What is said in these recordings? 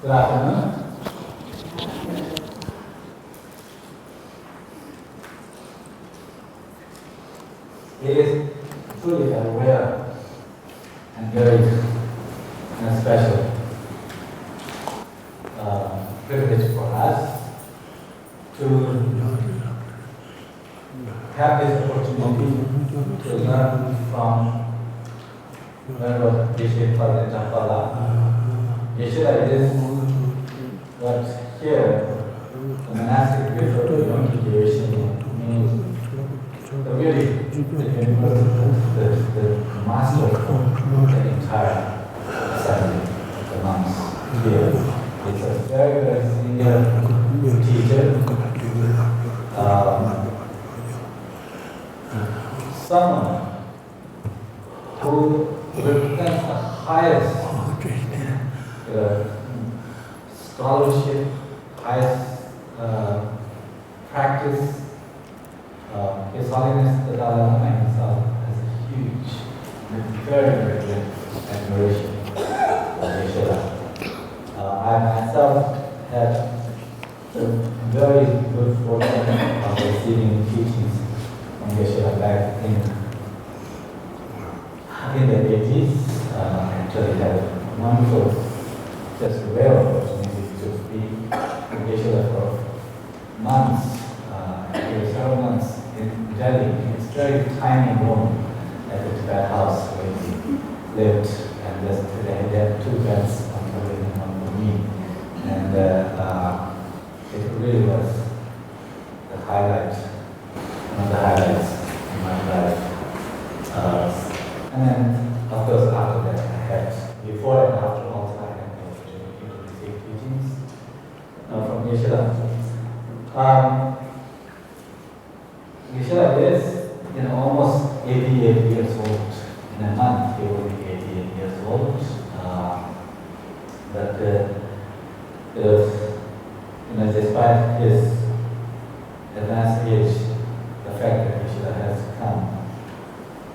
Good afternoon. It is truly a rare and very special privilege for us to have this opportunity to learn from Geshe Palden Dakpa. Geshe is what here the monastic refer to Geshe means the really the master of the entire assembly of the monks here. It's a very, very senior teacher. Someone who represents the highest scholarship, highest practice. His Holiness the Dalai Lama himself has a huge and very, very great admiration for Geshe. I myself had a very good fortune of receiving teachings from Geshe back in the 80s. Actually had a wonderful, just rare opportunity to speak with Geshe for months, several months in Delhi. It's a very tiny room at the Tibetan house where he lived, and just they had 2 beds, one for him and one for me. And it really was the highlight, one of the highlights in my life. And then, of course, after that, I had, before and after also, I had the opportunity to receive teachings from Geshe. Geshe is almost 88 years old. In a month, he will be 88 years old. But despite his advanced age, the fact that Geshe has come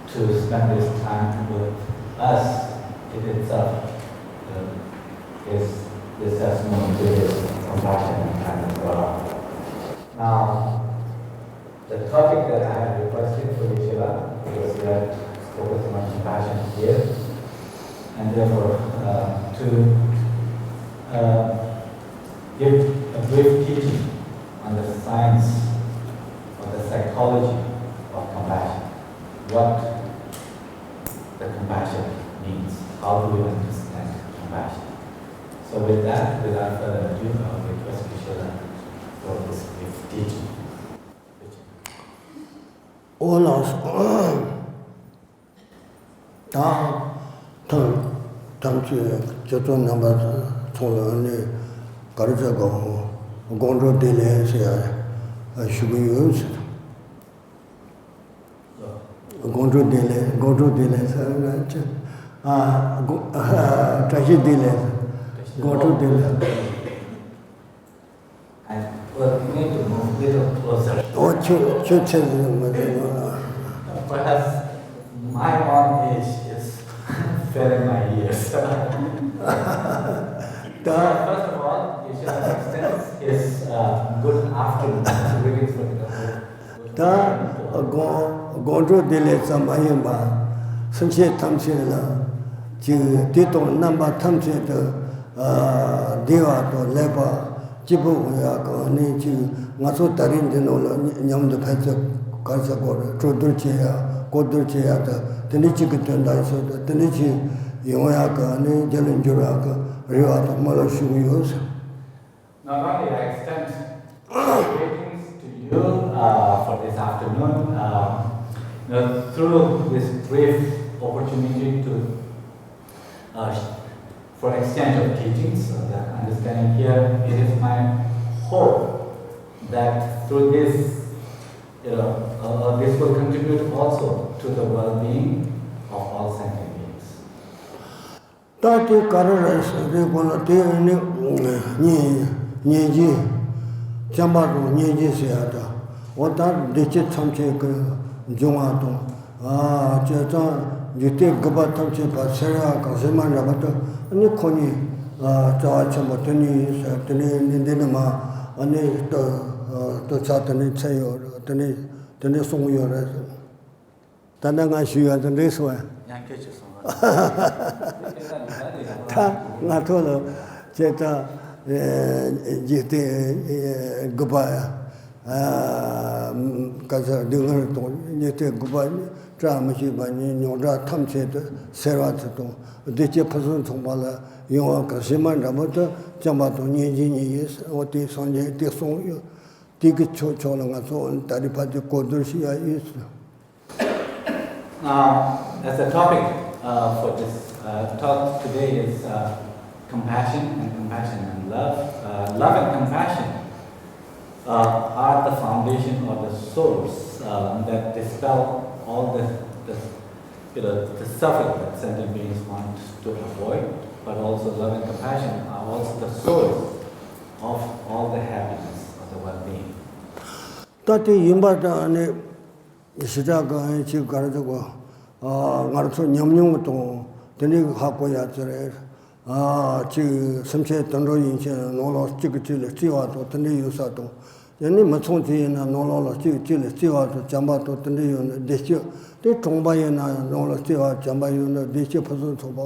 to spend this time with us, it itself is testimony to his compassion and kindness for us. Now, the topic that I have requested for Geshe, because we are focusing on compassion here, and therefore to give a brief teaching on the science or the psychology of compassion. What the compassion means. How do we understand compassion? So with that, without further ado, I will request Geshe for this brief teaching. All of tam chaton number tolani karjago gondro dele se shubiyus gondro dele tashi dele gondro dele. Well, we need to move a little closer. Perhaps my own age is failing my ears. First of all, Geshe extends his good afternoon to greetings for the Gondro dele Samayamba, Sanche Tamsila, Tito Namba Tamse Deva to Leba, Jibu Yako, Nichi, Maso Tarin Dinola, Nyam the Pets Karsagor, Trodurchea, Kodurchea, the Nichikatunda, the Nichi, Yoyaka, Nijelin Juraka, Riata Malashuyos. Not only I extend greetings to you for this afternoon, through this brief opportunity to for exchange of teachings, the understanding here, it is my hope that through this, this will contribute also to the well-being of all sentient beings. Tati Kararas, Niji, Chambaru, Niji Seata, what that digit Tamche Jumato, Jeta, you take Gabatamche, Pasera, Kaziman Rabata, and you coni, 자와 첨부 되니 nindenama ane to chatane chayo tene songyo re tanda nga shuya de reswa 양께 주소. ta nga to cheta jite goba kaza dungar to jite goba tra ma chi ba ni nyora tham che de serwa to de che phasun thongba la yo ka siman ra mo to chamba to ni ji ni yes o ti song ye ti song yo ti ge cho cho la nga so ta ri pa de ko dur shi ya is. As the topic for this talk today is compassion and love. Love and compassion are the foundation or the source that dispel all the suffering that sentient beings want to avoid, but also love and compassion are also the source of all the happiness of the well-being. Tati yimba ta ne 시작은 지금 가르치고 가르쳐 냠냠 또 되게 하고 야처래 지금 섬체 던로 인생 놀러 찍을 지와도 되게 요사도 얘네 맞송지나 놀러 찍을 지와도 잠바도 되게 요 대시 대 종바에나 놀러 지와 잠바요는 대시 퍼서 줘봐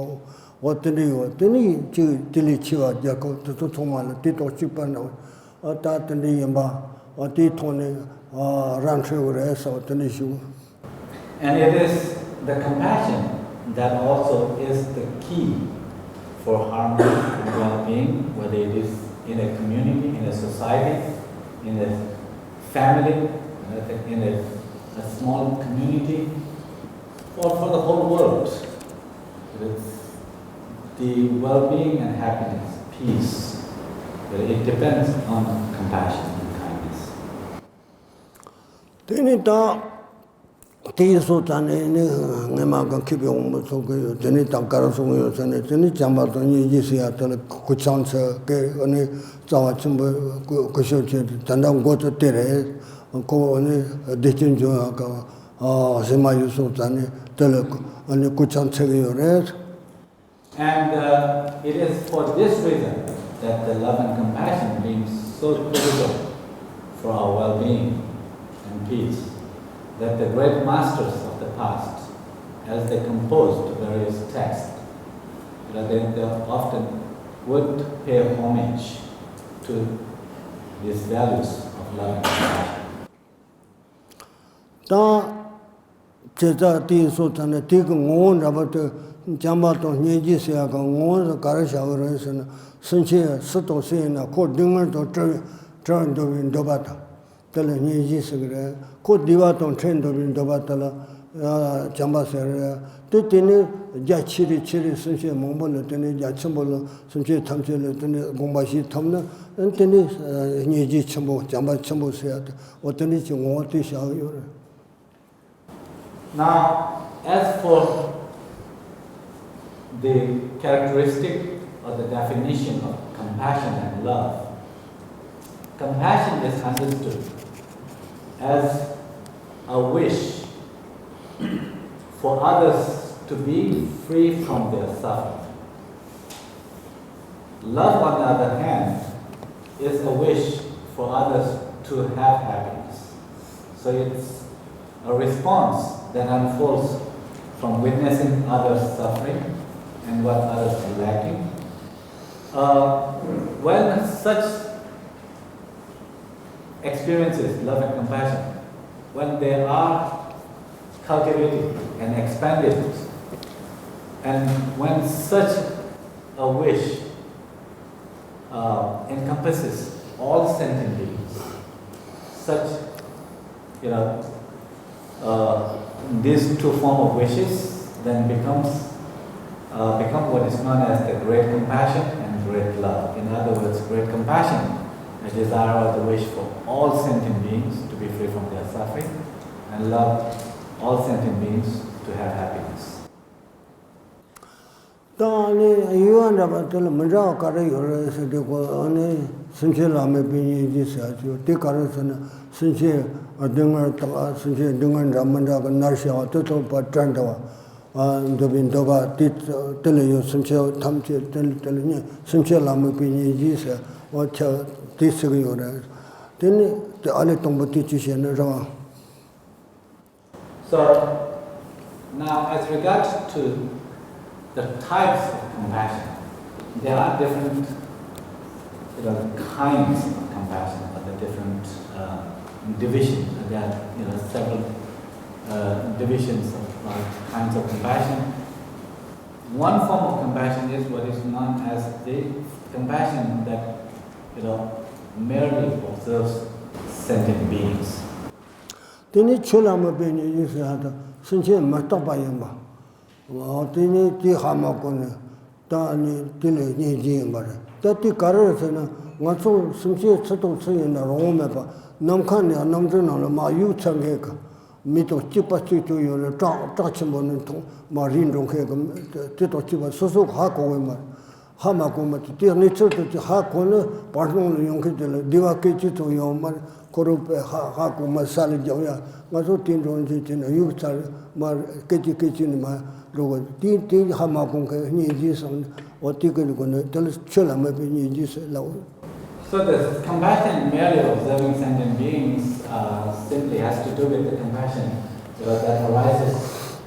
어떤데요 되게 지 들리 치와 야고 또 정말 뒤도 찍반도 어따 되게 봐 어디 돈에 And it is the compassion that also is the key for harmony and well-being, whether it is in a community, in a society, in a family, in a small community, or for the whole world. It's the well-being and happiness, peace. It depends on compassion. Teni ta ti so tane ne ngema ka kibe mo so ke teni ta kar so yo tene teni chamba to ni ji sia to ku chang che ke ne zawa chim ko sho che tandang go to tere ko ne de chin jo ka se ma yu so tane tele ne ku chang che yo re. And it is for this reason that the love and compassion being so critical for our well-being and peace, that the great masters of the past, as they composed various texts, they often would pay homage to these values of love and compassion. Ta cheta ti so tane ti ko ngon rabat jamba to nyeji se ga ngon ka ra sha ro sen sun che su to se na ko dingar to tran do bin do bata tele nyeji se gre ko diwa to tren do bin do bata la jamba se re te tene ja chiri sun che mong bo le tene ja chim bo le sun che tham che le tene gong ba shi tham na tene nyeji chim bo jamba chim bo se ya o tene chi ngo ti sha yo re. Now, as for the characteristic or the definition of compassion and love, compassion is understood as a wish for others to be free from their suffering. Love, on the other hand, is a wish for others to have happiness. So it's a response that unfolds from witnessing others suffering and what others are lacking. When such experiences, love and compassion, when they are cultivated and expanded, and when such a wish encompasses all sentient beings, such, these two forms of wishes then become what is known as the great compassion and great love. In other words, great compassion, a desire or the wish for all sentient beings to be free from their suffering, and love, all sentient beings to have happiness. dobin doba tele yo simche tamche tele ni simche lamu pi ni ji se o cha this yo ra then the ale tongbo ti chi shen ra. So now as regards to the types of compassion, there are different kinds of compassion, or the different divisions. There are several divisions of kinds of compassion. One form of compassion is what is known as the compassion that merely observes sentient beings. Tini chula ma be ni yi sa da sunche ma ta ba yin ba. Wa tini ti ha ma ko ne ta ni ti le ni ji ma re. Ta ti ka re se na nga so sunche chato che yin na ro me ba nam khan ne nam zhe na ma yu chang ge ka. Mi to chi pa chi tu yo le ta chi mo ne to ma rin rong ke ga ti to chi ba so so ha ko we ma ha ma ko ma ti ni chu tu ha ko ne pa rong le yong ke de le diwa ke chi tu yo ma korup ha ko ma sal jo ya ma so tin rong chi tin yu cha ma ke chi ni ma ro ti ha ma ko ke ni ji song o ti ke ko ne tel chula ma be ni ji se la. So the compassion merely observing sentient beings simply has to do with the compassion that arises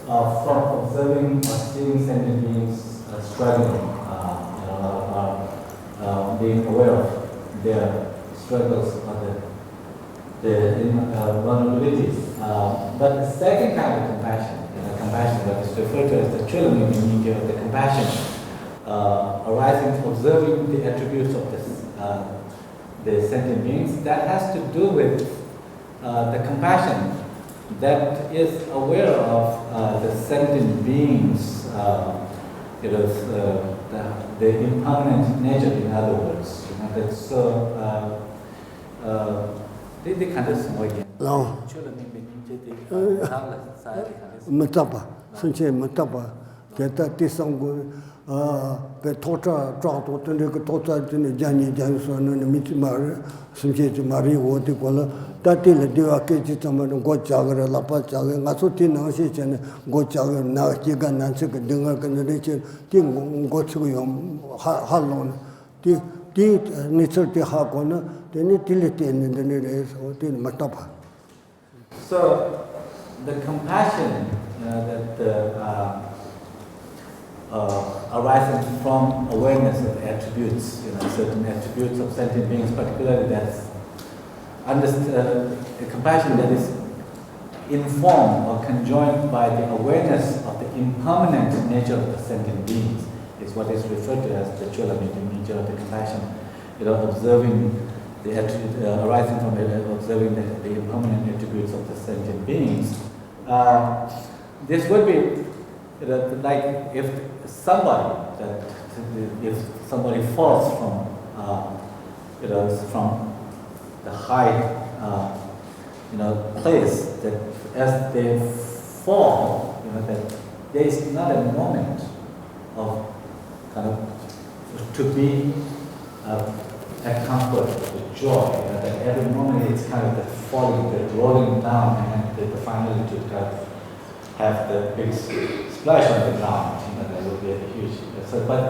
from observing or seeing sentient beings struggling, being aware of their struggles or the vulnerabilities. But the second kind of compassion, compassion that is referred to as the Chula nature of the compassion, arising from observing the attributes of the sentient beings, that has to do with the compassion that is aware of the sentient beings, the impermanent nature, in other words. That's so. They kind of small again. No. Matapa, sunche matapa, keta tisangu. Pe tocha tra to tene ko tocha tene jani so no mit mar simche ti mari wo ti ko la ta ti le diwa ke ti tama go chagre la pa chagre nga so ti na se chen go chagre na chi ga nan se ke dinga ke ne che ti go chu yo ha lo ti ni chu ti ha ko na te ni ti le te ne ne re so ti ma ta pa. So the compassion that arising from awareness of attributes, certain attributes of sentient beings, particularly that's a compassion that is informed or conjoined by the awareness of the impermanent nature of the sentient beings, is what is referred to as the Chula nature of the compassion. Observing the arising from observing the impermanent attributes of the sentient beings. This would be like if somebody falls from the high place, that as they fall, that there is not a moment of kind of to be at comfort, with joy. That every moment it's kind of the falling, the rolling down, and the finally to kind of have the big splash on the ground. That will be a huge. So, but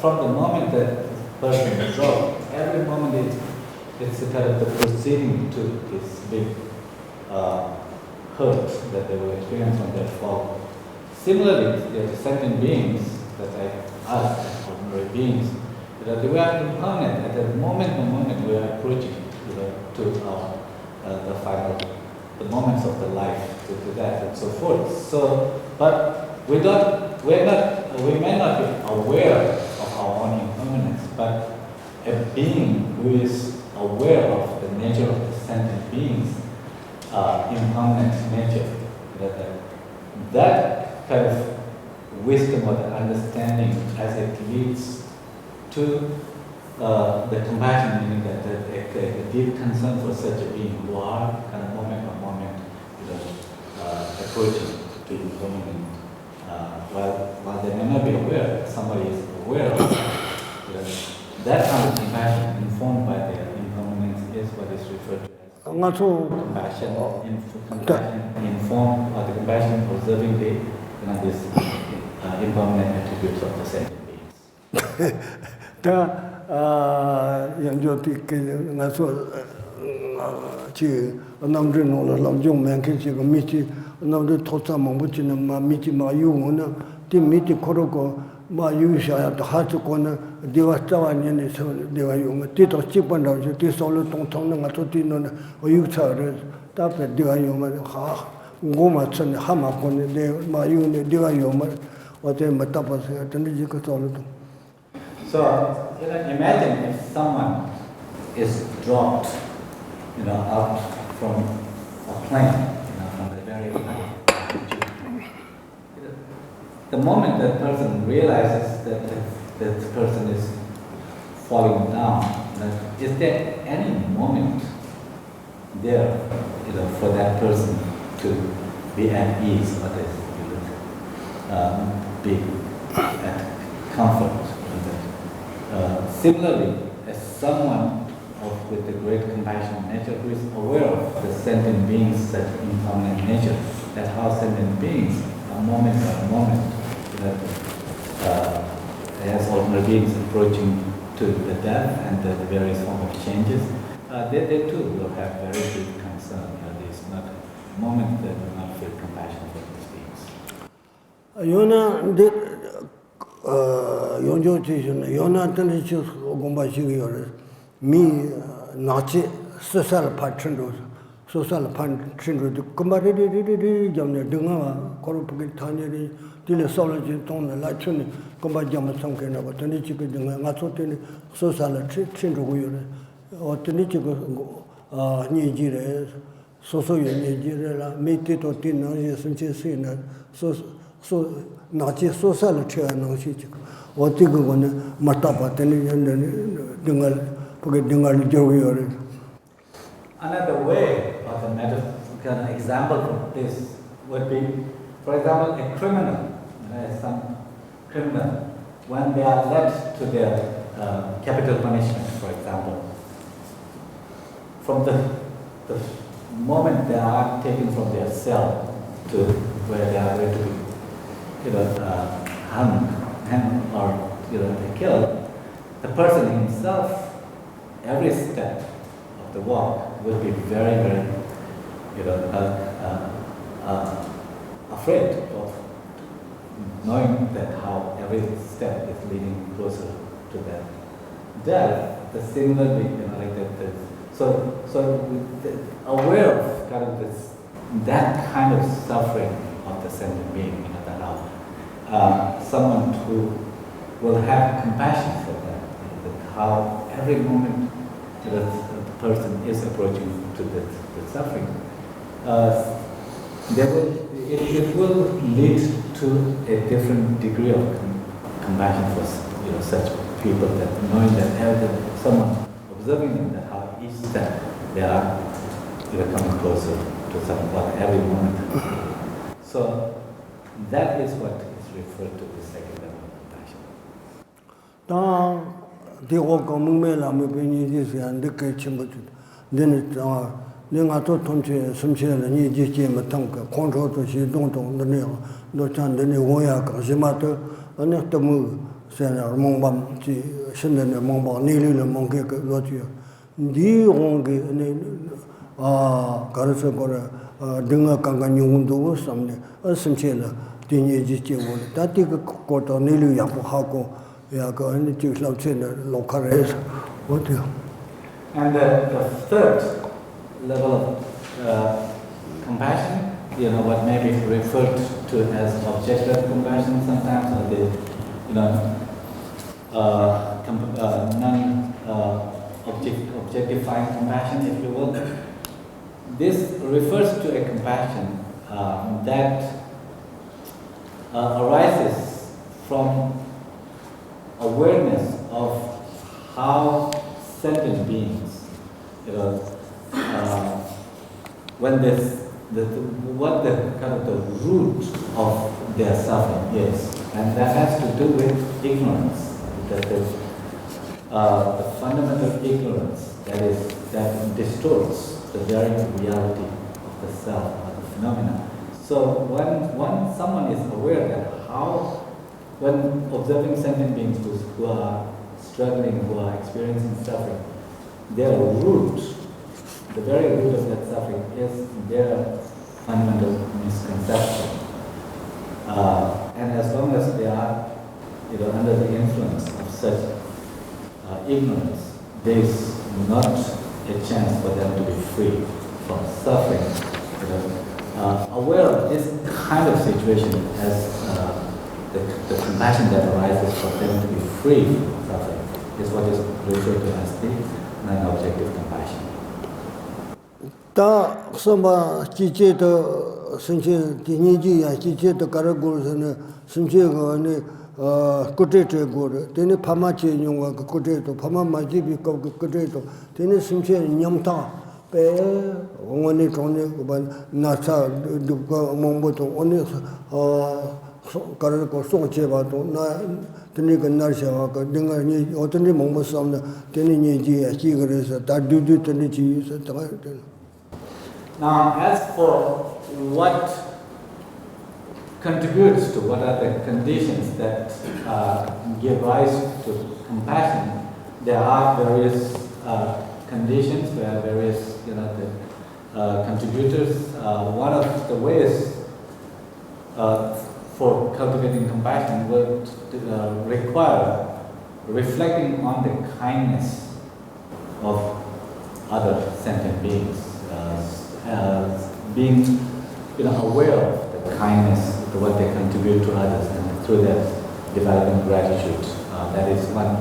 from the moment that the person drops, every moment it's a kind of the proceeding to this big hurt that they will experience on their fall. Similarly, the sentient beings that us, ordinary beings, that we are impermanent. At the moment we are approaching to our the final, the moments of the life, to that and so forth. So, but we may not be aware of our own impermanence, but a being who is aware of the nature of the sentient beings, impermanent nature, that kind of wisdom or the understanding as it leads to the compassion, meaning that a deep concern for such a being who are kind of moment by moment approaching to impermanent. While they may not be aware, somebody is aware of that kind of compassion informed by their impermanence is what is referred to as compassion informed, or the compassion observing the these impermanent attributes of the sentient beings. Ma yu sha ta ha zu ko na dewa tawa ne so dewa yu ma ti to chi pan da ti so lo tong tong na to ti no na o yu cha re ta pe dewa yu ma ha ngo ma chen ha ma ko ne de ma yu ne dewa yu ma o te ma ta pa se ta ni ji ko so lo to. So imagine if someone is dropped out from a plane, from the very high altitude. The moment that person realizes that that person is falling down, is there any moment there, for that person to be at ease or be at comfort? Similarly, as someone with a great compassion nature who is aware of the sentient beings, such impermanent nature, that how sentient beings are moment by moment, as ordinary beings approaching to the death and the various forms of changes, they too will have very deep concern. There is not a moment that will not feel compassion for these beings. Yona tani gomba shigi yore mi nachi social patron social patron gomba ri jamne dunga koro pugi thane ri tile solo ji tong la chuni gomba jam song ke na ba tani chi ke dunga nga so tani social patron go yore o tani chi go ni ji re so ye ni ji re la mi ti to tin no ye sun che se na so nachi social che no chi o ti go ne mata pa tani dunga pugi dunga ri jo yore. Another way or the metaphor example of this would be, for example, a criminal, some criminal, when they are led to their capital punishment, for example, from the moment they are taken from their cell to where they are going to be, hung or killed, the person himself, every step the walk will be very, very, afraid of knowing that how every step is leading closer to that death. The similarly, like that. So aware of kind of this, that kind of suffering of the sentient being, that how someone who will have compassion for that how every moment the person is approaching to the suffering, it will lead to a different degree of compassion for such people, that knowing that someone observing them, that how each step they are coming closer to something every moment. So that is what is referred to as second level of compassion. The Okamung Mela Mubini is and the Kitchen, then it Linga Totonche, some shell and Yiji Matanka, control to she don't on the nail, no chan the Nihoya, Kazimato, and after move, Senator Mombam, Shindan, Momba, Nili, and Monkey, Lotia. The Ongi, Karasakora, Dunga Kanganyundu, some essential, Dinji, that take a quarter, Nili Yakuhako. And the third level of compassion, what may be referred to as objective compassion sometimes, or the non-objectifying compassion, if you will. This refers to a compassion that arises from awareness of how sentient beings, when what the kind of the root of their suffering is, and that has to do with ignorance. That is the fundamental ignorance that distorts the very reality of the self or the phenomena, So when someone is aware that how, when observing sentient beings who are struggling, who are experiencing suffering, their root, the very root of that suffering is their fundamental misconception. And as long as they are under the influence of such ignorance, there is not a chance for them to be free from suffering. Aware of this kind of situation as the compassion that arises for them to be free from suffering is what is referred to as the non-objective compassion. Ta samba chiche to sinche tiniji ya chiche to karagurusane sinche go ne kutete gore tene phama che nyonga kuteto phama maji bi ko kuteto tene sinche nyamta pe ngone tone ban nasa dubka momboto one karako songche ba to na tene ga narsha ga dinga ni otene mombo samna tene ni ji ya chi gore sa ta du tene chi sa ta. Now, as for what contributes to, what are the conditions that give rise to compassion, there are various conditions, there are various contributors. One of the ways for cultivating compassion would require reflecting on the kindness of other sentient beings. Being aware of the kindness, what they contribute to others, and through that developing gratitude. That is one.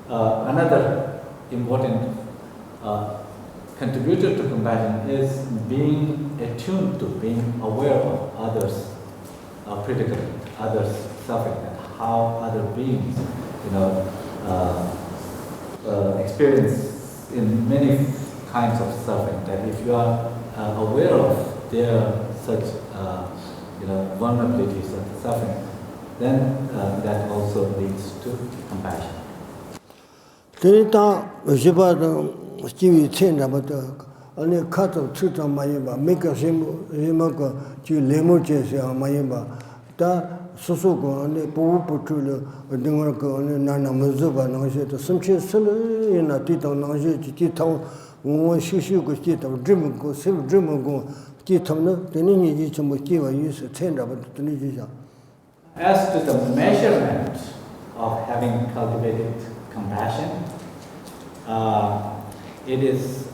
Another important contributor to compassion is being attuned to, being aware of others' predicament, others' suffering, and how other beings experience in many kinds of suffering. That if you are aware of their such vulnerabilities and suffering, then that also leads to compassion. Tenita jiba de jiwi chen ba de ane khato chuta mayba meka jima ko ji lemo je se mayba ta susu ko ane po putu le dingor ko ane nana mazu ba no je to simche sele ina ti to no je ti to wo shi ko ti to dream ko se dream ko ti to no teni ni ji chmo ji wa yi se chen ba teni ji ja. As to the measurement of having cultivated compassion, it is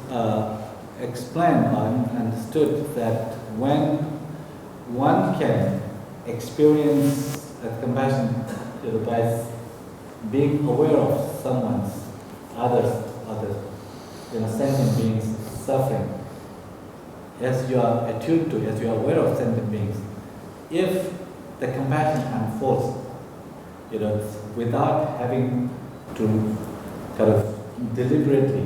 explained or understood that when one can experience compassion by being aware of someone's other sentient beings suffering, as you are attuned to, as you are aware of sentient beings, if the compassion unfolds, without having to kind of deliberately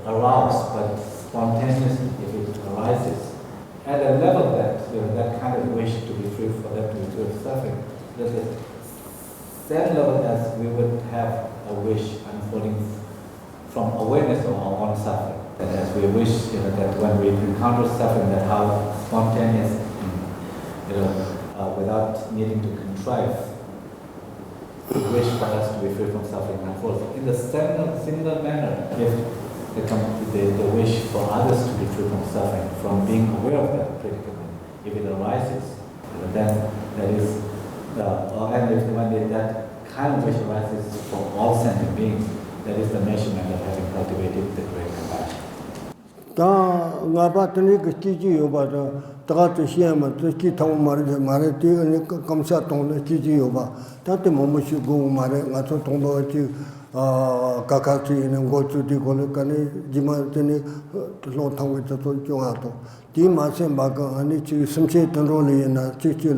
arouse, but spontaneously, if it arises, at a level that that kind of wish to be free, for them to be free of suffering, at the same level as we would have a wish unfolding from awareness of our own suffering. That as we wish that when we encounter suffering, that how spontaneous, without needing to contrive, we wish for us to be free from suffering unfolds. In the similar manner, if the wish for others to be free from suffering, from being aware of that predicament, if it arises, then that is, and if when that kind of wish arises for all sentient beings, that is the measurement of having cultivated the great compassion. Ta ngaba tani ke chi yo ba ta ta xian ma te chi thong ma re ti ne kam sa tong ne chi yo ba ta te mo mo shi go ma re nga so tong ba chi ka ka chi ne go chu ti ko le ka ne ji ma te ne lo thong we to jo ha to ti ma se ba ka ani chi sim che tan ro le na chi chi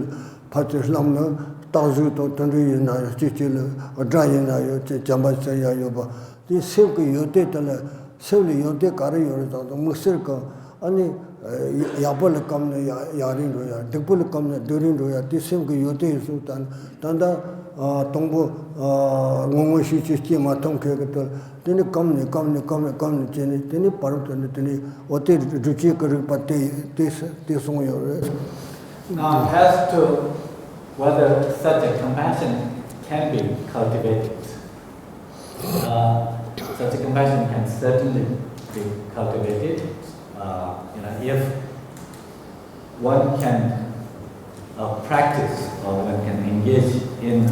pa te lam na ta zu to tan ri na chi chi le dra yin na yo che jam ba sa ya yo ba ti se ko yo te ta le se le yo te ka re yo to mo se ko ani Yapol come Yarin Roya, Dipul come during Roya, this same Yote Sultan, Tanda Tombo Momoshi Chima Tomke, then come, Jenny, then Parutan, then what is Duchi Pate, this on your rest. Now, as to whether such a compassion can be cultivated, such a compassion can certainly be cultivated. If one can practice or one can engage in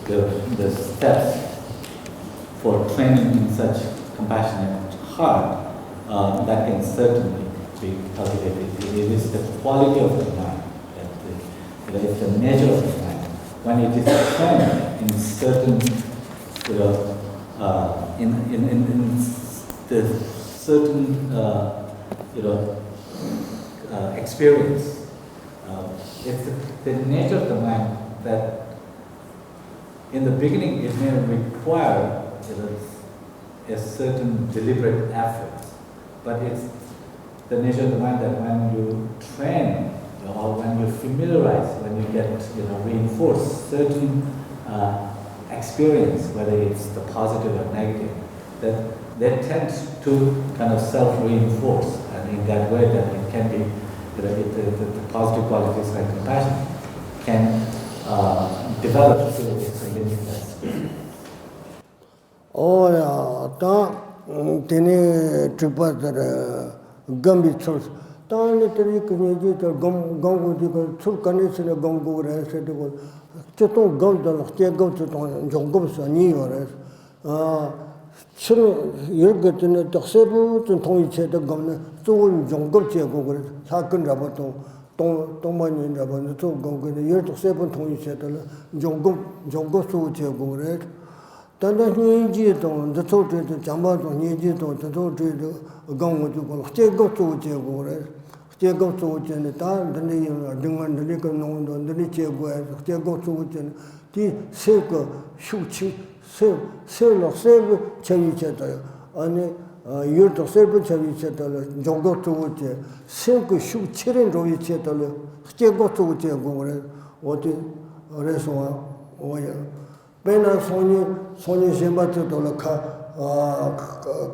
the steps for training in such compassionate heart, that can certainly be cultivated. It is the quality of the mind, it is the nature of the mind. When it is trained in certain, in the certain experience, it's the nature of the mind that in the beginning it may require a certain deliberate effort, but it's the nature of the mind that when you train or when you familiarize, when you get reinforce certain experience, whether it's the positive or negative, that they tend to kind of self-reinforce, and in that way that it can be, the positive qualities like compassion can develop through its limitless. Oh, yeah, Tene Tripa Gumby Church. Tani Tari Gongo, Turkanis and a Gongo, said it was Cheton Gondal, Tiago Cheton, Jongos, and New York. You get in a Toxebu to Tony said the governor, two Jongo Tiago, Sakan Rabato, Toman Raban, two Gongo, the year to 7 Tony said, Jongo to Tiago. Tanda Nijiton, the total Jamato, Nijiton, the total Gongo to Tiago to Tiago. Tiago to Janitan, the name of the Liquor known, the Nichiago, Tiago to the Silko, Shuchi. Sale of Save Chavicheta, and you're to save Chavicheta, Jongo to Wuche, Silk shoot children Rovicheta, Stiego to Wuche, what is Reswa, or Pena Sony Zembato Dolaka,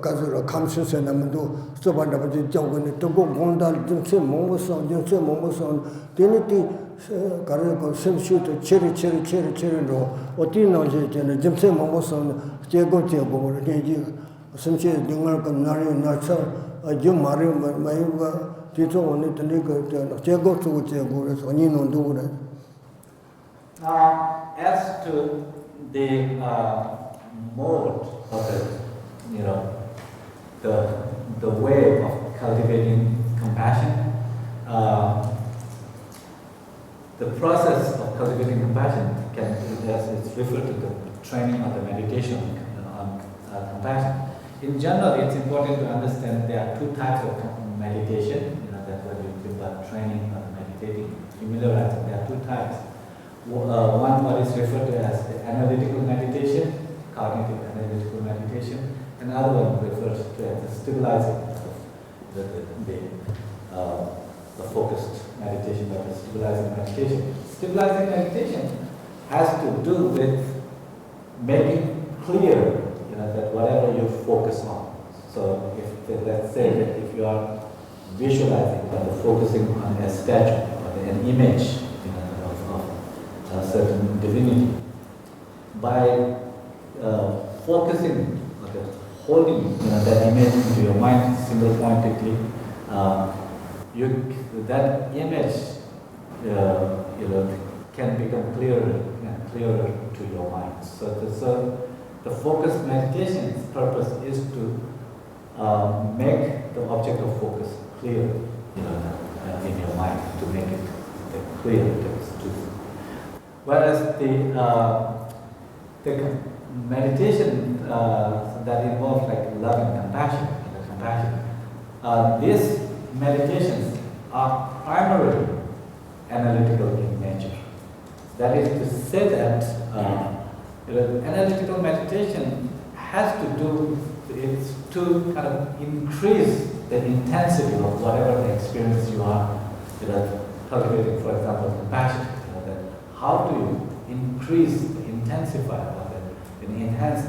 Kazura, Kamsus and Amado, Sobanda, Jogan, to go Gondal, Jimson, Momoson, Dignity. Karako sim shoot cherry or Tino Jimse Momoson, Diego Tiago, some cherry Dingarkan Nari Natsa, a Jim Mario Maiva, Tito on it and Diego to Tiago, or Nino do that. As to the mode of the way of cultivating compassion, the process of cultivating compassion is referred to the training of the meditation on compassion. In general, it's important to understand there are two types of meditation. That's what people are training or meditating, familiarizing. There are two types. One what is referred to as the analytical meditation, cognitive analytical meditation. Another one refers to as the stabilizing, the focused meditation, that is stabilizing meditation. Stabilizing meditation has to do with making clear, that whatever you focus on. So, let's say that if you are visualizing or focusing on a statue or an image, of a certain divinity, by focusing or holding that image into your mind single pointedly, that image can become clearer and clearer to your mind. So the focused meditation's purpose is to make the object of focus clear in your mind, to make it clear. Whereas the meditation that involves like love and compassion, these meditations are primarily analytical in nature. That is to say that analytical meditation has to do, it's to kind of increase the intensity of whatever the experience you are, cultivating, for example, compassion, that how do you increase, intensify, and enhance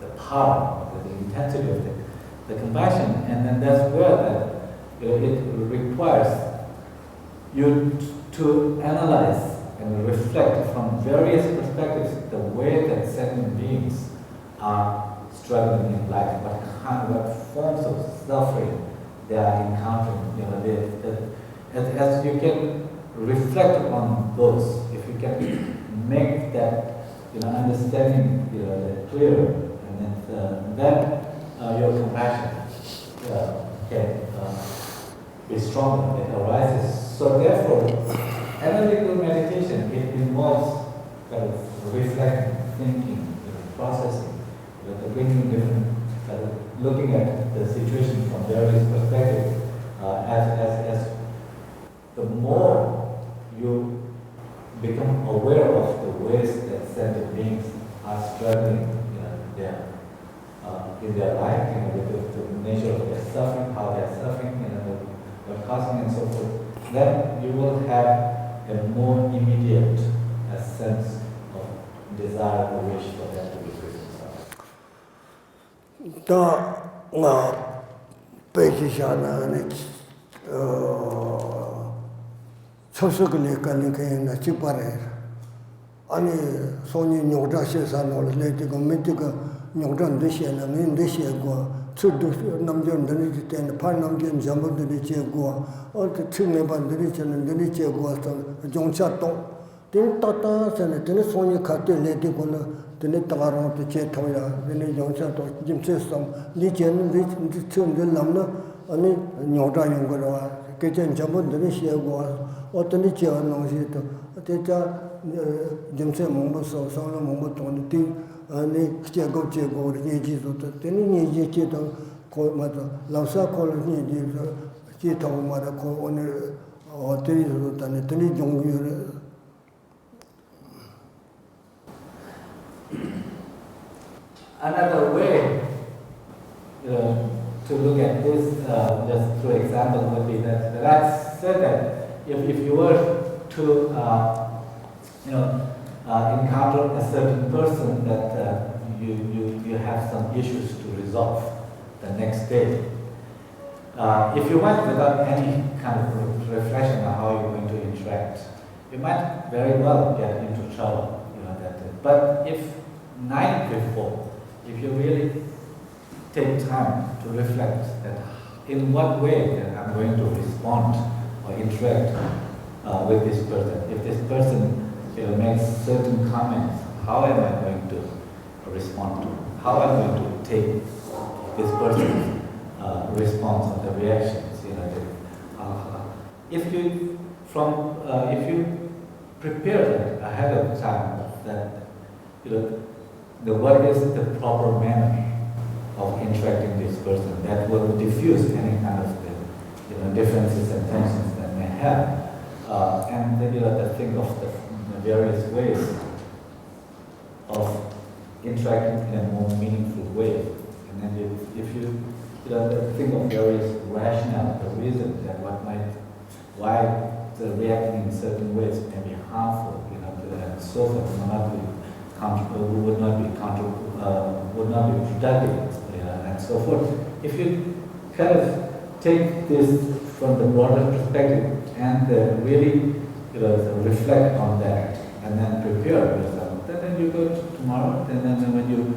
the power, the intensity of the compassion, and then that's where that it requires you to analyze and reflect from various perspectives the way that sentient beings are struggling in life, what forms of suffering they are encountering. As you can reflect upon those, if you can make that understanding clearer, and then your compassion can be stronger. It arises. So therefore, analytical meditation, it involves kind of reflecting, thinking, processing, bringing different, looking at the situation from various perspectives. As the more you become aware of the ways that sentient beings are struggling, in their life, with the nature of their suffering, how they are suffering, what causing and so forth, then you will have a more immediate sense of desire or wish for them to be free from suffering. Da nga pechishana chosukuli kanikayana chipare. Ani soni nyogda shesano letiga mitiga nyogda ndeshena ndeshe go tsudu namjon ndeni ten par namjon jambo ndeni che go ot tsinge ban ndeni chen ndeni che go sta jongcha to tin tata sene tin soni khate letiga na tin tagaro te che thoya ndeni jongcha to jimse sam li chen ndi tsun de lamna ani nyogda yongro ke chen jambo ndeni she go ot ndeni che no je to te cha jimse mongbo so sangla mongbo tong ti ani chego ni ji so te ni ji che to ko ma to lausa ko ni ji so che to ma da ko one o te so ta ne te ni jong yu. Another way to look at this, just through example, would be that I said that if you were to encounter a certain person that you have some issues to resolve the next day. If you went without any kind of reflection on how you're going to interact, you might very well get into trouble. But if night before, if you really take time to reflect that in what way that I'm going to respond or interact with this person, if this person makes certain comments, how am I going to respond to? How am I going to take this person's response or the reactions? If you prepare that ahead of time, that what is the proper manner of interacting with this person that will diffuse any kind of differences and tensions that may have, and then to think of the various ways of interacting in a more meaningful way. And then if you think of various rationale, the reason that why the reacting in certain ways may be harmful, and so forth, would not be productive, and so forth. If you kind of take this from the broader perspective and really reflect on that and then prepare yourself, then you go tomorrow, and then when you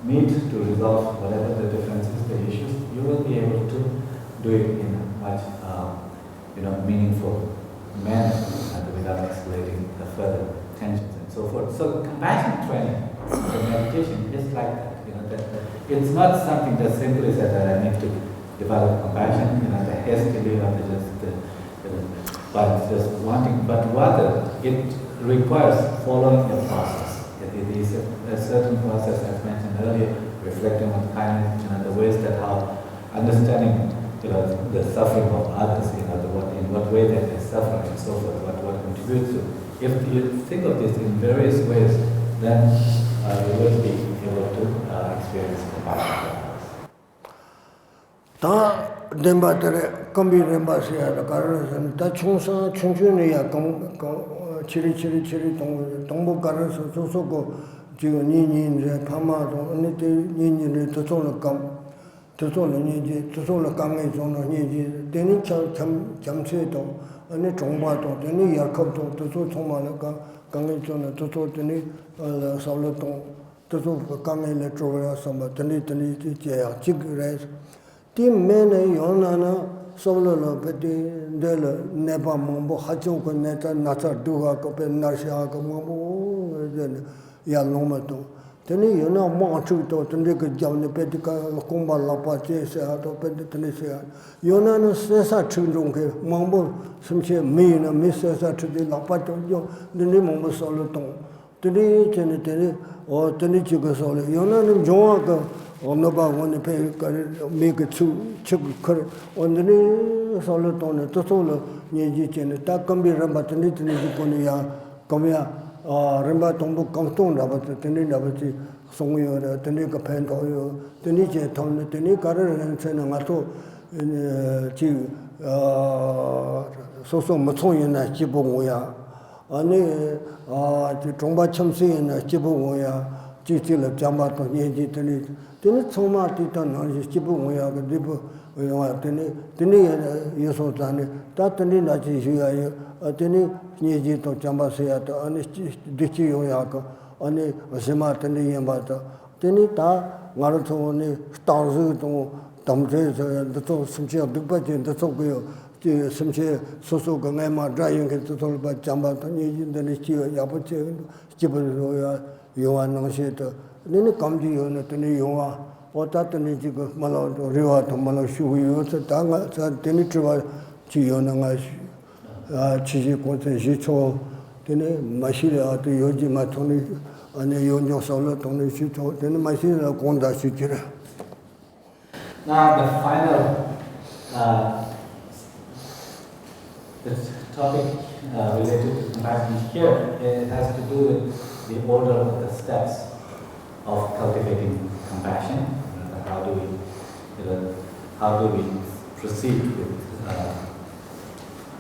meet to resolve whatever the differences, the issues, you will be able to do it in a much meaningful manner and without escalating the further tensions and so forth. So compassion training, the meditation is like that. That it's not something that simply said that I need to develop compassion, the hastily or by just wanting, but rather it requires following a process. It is a certain process, as mentioned earlier, reflecting on kindness, the ways that how understanding the suffering of others, in what way that they suffer and so forth, what contributes to. If you think of this in various ways, then you will be able to experience compassion. 다 덴바들의 컴비 덴바시야 가르는 다 총사 총준이야 치리치리 동부 가르서 소소고 지금 니니의 파마도 언니들 니니의 도sol을 도sol을 도sol을 강에 좀은 니지 되는 잠세도 언니 종마도 되니 약업도 도소 총마니까 강에 좀은 도sol들이 서울도 도소 강에 들어와서 되니 제야 지그래 팀매네 요나나 서울로 베디 델 네바 몽보 하종고 네타 나차 두가 코페 나샤가 몽보 야롱마도 테니 요나 모아추도 텐데 그 잠네 베디카 공발라파 제세하도 베디 테니세야 요나는 세사 충종게 몽보 심체 메나 미세사 추디 라파도 요 네네 몽보 서울도 테니 테니 테니 지고 서울 요나는 종아가 오너바 원에 페이까지 메가 추측 오늘이 솔로톤에 토솔로 니지체네 딱컴비람 바트니 트니 보니야 거미야 렘바 동부 강통나 바트 트니 나바지 송요라 트니 그 팬도요 트니 제 통네 트니 가르는 세나 마토 지 소소 모총이나 지봉오야 아니 지 종바 첨세이나 지봉오야 지질을 잠바도 니지트니 tene tsoma tita nani chibu ngoya ka dibu ngoya tene yeso tani ta tene nachi shuya tene nyeji to chamba seya ta ane dichi yoya ka ane sima tene yemba ta tene ta ngaro to ne starzu to tamche to simche bigpa chen to kuyo simche soso ka ngai ma dra yung ke to ba chamba ta nyeji tene chi yapo che chibu yoya yowa nangshe ta nene kamji yone tene yonga ota tene jigo malo riwa to malo shuyo so tanga sa tene triwa chi yona nga chi konse jicho tene mashire ato yoji ma tone ane yonjo solo tone jicho tene mashire konda shikira. Now the final the topic related to compassion here, it has to do with the order of the steps of cultivating compassion. How do we proceed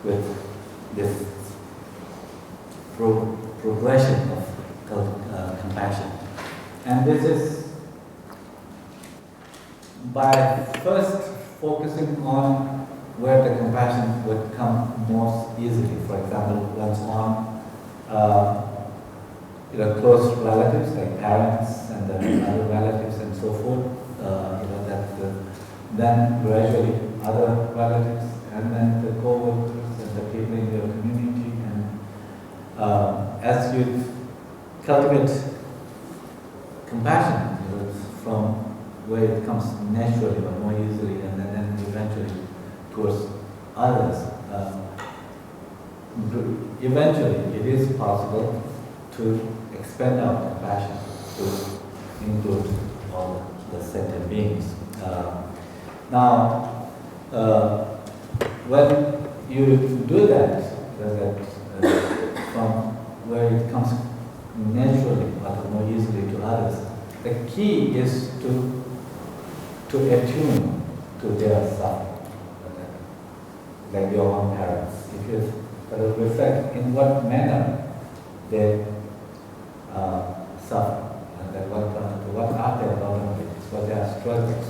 with this progression of compassion? And this is by first focusing on where the compassion would come most easily. For example, one's on close relatives like parents and other relatives and so forth. Then gradually other relatives and then the co-workers and the people in your community. And as you cultivate compassion, from where it comes naturally or more easily, and then eventually towards others. Eventually, it is possible to expand our compassion to include all the sentient beings. Now, when you do that from where it comes naturally or more easily to others, the key is to attune to their suffering, like your own parents. If you reflect in what manner they suffer, and what are their vulnerabilities, what their struggles,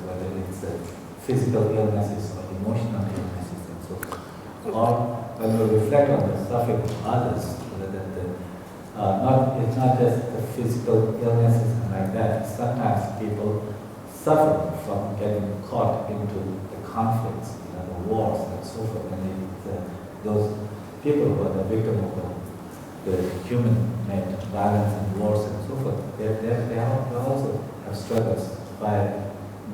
whether it's physical illnesses or emotional illnesses and so forth. Or when we reflect on the suffering of others, it's not just the physical illnesses and like that. Sometimes people suffer from getting caught into the conflicts, the wars and so forth. And those people who are the victim of the human-made violence and wars and so forth, they also have struggles by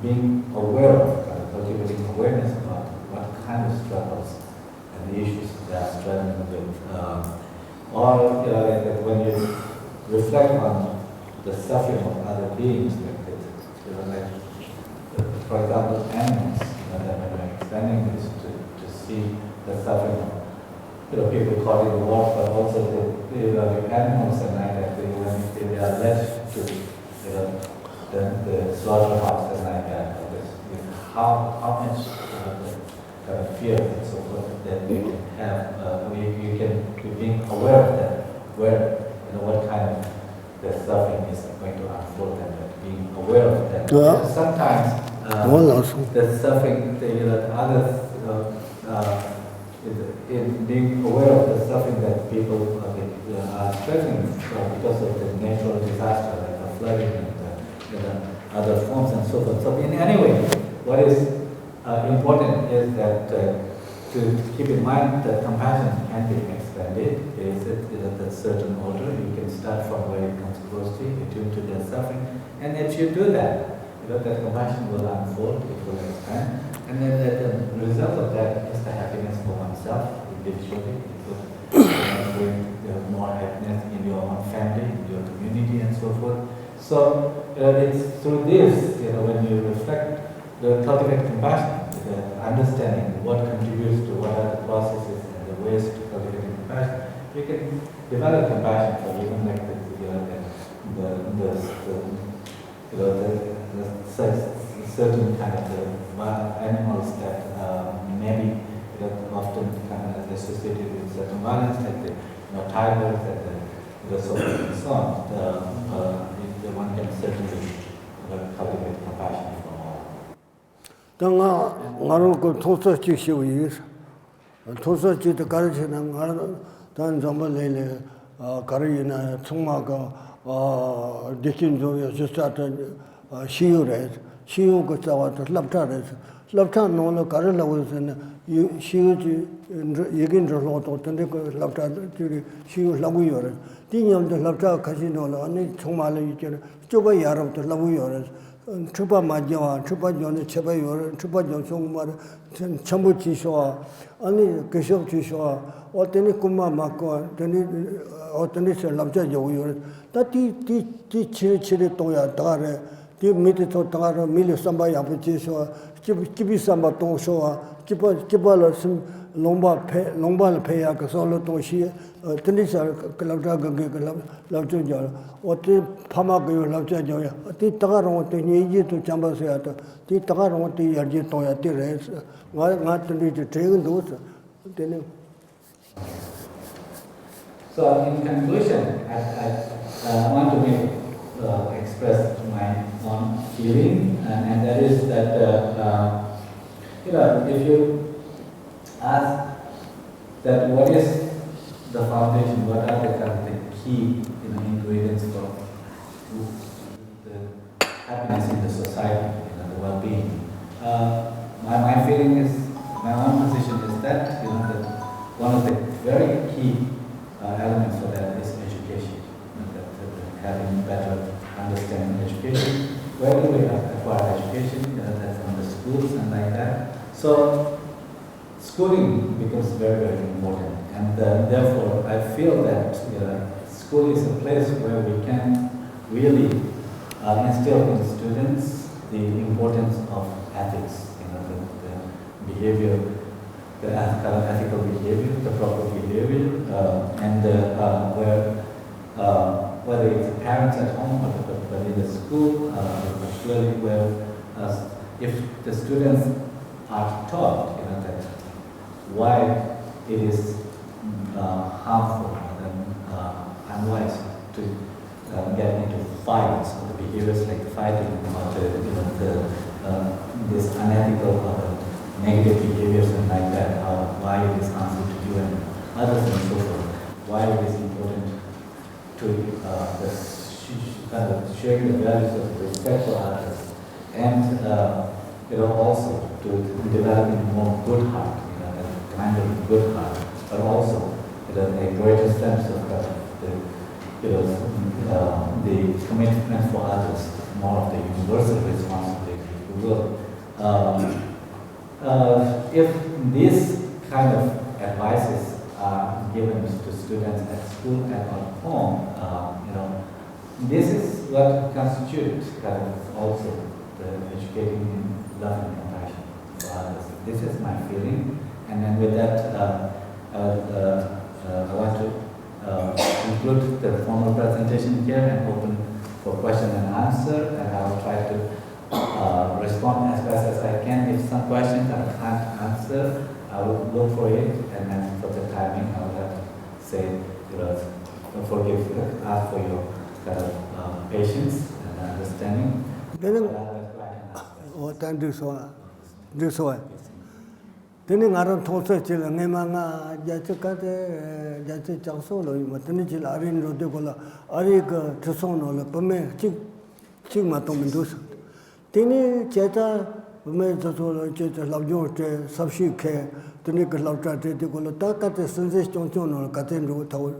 being aware of, cultivating awareness about what kind of struggles and the issues they are struggling with. Or when you reflect on the suffering of other beings, for example, animals, that when we're expanding this to see the suffering of people caught in the war, but also the animals and like that, when they are led to the slaughterhouse and like that, how much fear and so forth that we can have, you can be being aware of that, where, what kind of the suffering is going to unfold and being aware of that. Yeah. Sometimes the suffering, others, in being aware of the suffering that people are struggling because of the natural disaster, like the flooding and other forms and so forth. So in any way, what is important is that to keep in mind that compassion can be expanded. Is at a certain order. You can start from where it comes close to you, attune to their suffering, and if you do that, that compassion will unfold, it will expand, and then the result of that is the happiness for oneself individually. It will bring more happiness in your own family, in your community, and so forth. So it's through this, when you reflect, cultivate compassion, understanding what contributes to what are the processes and the ways to cultivate compassion, you can develop compassion for even like the certain kind of animals that maybe often kind of associated with certain violence, like the tigers and the so forth and so on. The one can certainly cultivate compassion for all. Tanga ngaru ko thosa chi shiwi thosa chi de garche na ngar dan zamba lele karina chungma ga dekin jo ya justata shiyu re shiyu ko chawa to labta no no kar la wo sen shiyu ji yegin ro to tende ko labta ji shiyu lagu yore ti nyam de labta khaji no la ani chungma le ji choba yaram to lagu yore chupa majawa, chupa jone cheba yore, chupa jonsong mar, chambu chiswa, ani keshob chiswa, o teni kuma makwa, teni se labja yore. Ta ti chiri toya tare, ti miti to tare, mili samba yapu chiswa, kibi samba tong showa, kiba la sim lomba la peya ka solo tong shi, teni sa labja gange ka labja jara. Oti pama gayo labja joya, ti tagarong ti nyeji to chamba se ata, ti tagarong ti yarji toya ti res, nga tani ti tegen dos, teni. So in conclusion, I want to express my own feeling, and that is that if you ask that what is the foundation, what are the key ingredients for the happiness in the society, the well-being. My feeling is, my own position is that that one of the very key elements for that is education. Having better understanding education. Where do we acquire education? That's from the schools and like that. So schooling becomes very, very important, and therefore I feel that school is a place where we can really instill in students the importance of ethics, the behavior, the ethical behavior, the proper behavior, and whether it's parents at home or in the school, particularly where if the students are taught that why it is harmful and unwise to get into fights, or the behaviors like fighting, or this unethical or negative behaviors and like that, why it is harmful to you and others and so forth, why it is important to sharing the values of respect for others, and also to developing more good heart, a kind of good heart, but also a greater sense of the commitment for others, more of the universal responsibility, if you will. If these kind of advices are given to students at school and at home, this is what constitutes also the educating in love and compassion for others. This is my feeling, and then with that, I want to conclude the formal presentation here and open for question and answer, and I will try to respond as fast as I can. If some questions I can't answer, I will look for it, and then for the timing, I will have to say, ask for your kind of patience and understanding. Thank you so. Tini ngaran thosa chila ngemanga jachikate jachi changso lo yuma tini chila arin rode kola ari ka tsono la pame chik matong mendosa tini cheta pame tso lo cheta labjo te sabshi ke tini ka labta te kola ta kate sense chongchong no kate ro thaw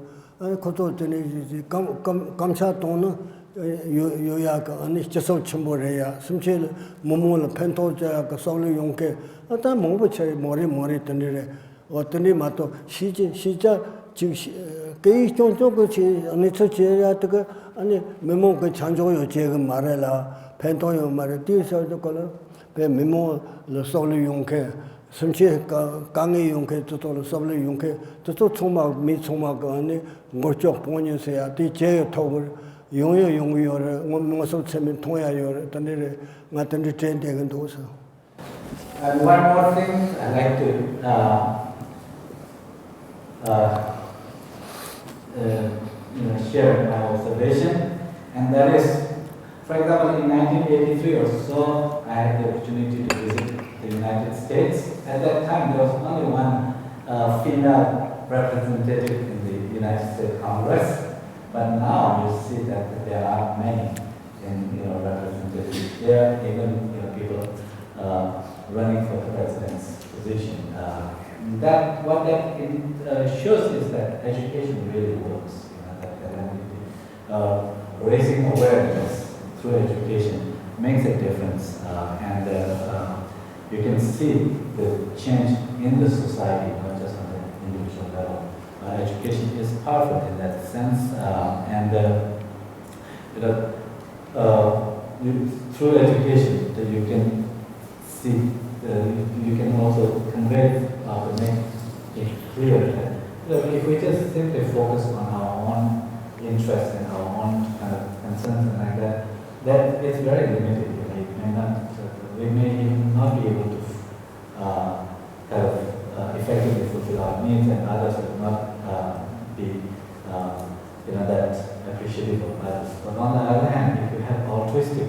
khoto tini kamcha tong yoya ka ani cheso chimbo re ya simche momo la pento ja ka sawle yongke ata mongbo che mori tani o tani mato shija kei chongchong ko chi ani tso che ya ta ani memo ko changjo yo che ga mare la pento yo mare ti so ko la pe memo la sawle yongke simche ka kange yongke to la sawle yongke to choma mi choma ka ani ngorchok ponye se ya ti che to 용요 ngomso chemen thoya yo tanire ngatandi train tegen dosa. And one more thing I'd like to share my observation, and that is, for example, in 1983 or so, I had the opportunity to visit the United States. At that time, there was only one female representative in the United States Congress. But now you see that there are many representatives. There are even people running for the president's position. What that shows is that education really works. Raising awareness through education makes a difference, and you can see the change in the society, not just on the individual level. Education is powerful in that sense, and through education that you can see, you can also convey, make it clear that if we just simply focus on our own interests and our own kind of concerns and like that, that is very limited. We may even not be able to kind of effectively fulfill our needs, and others will not be that appreciative of others. But on the other hand, if you have altruistic,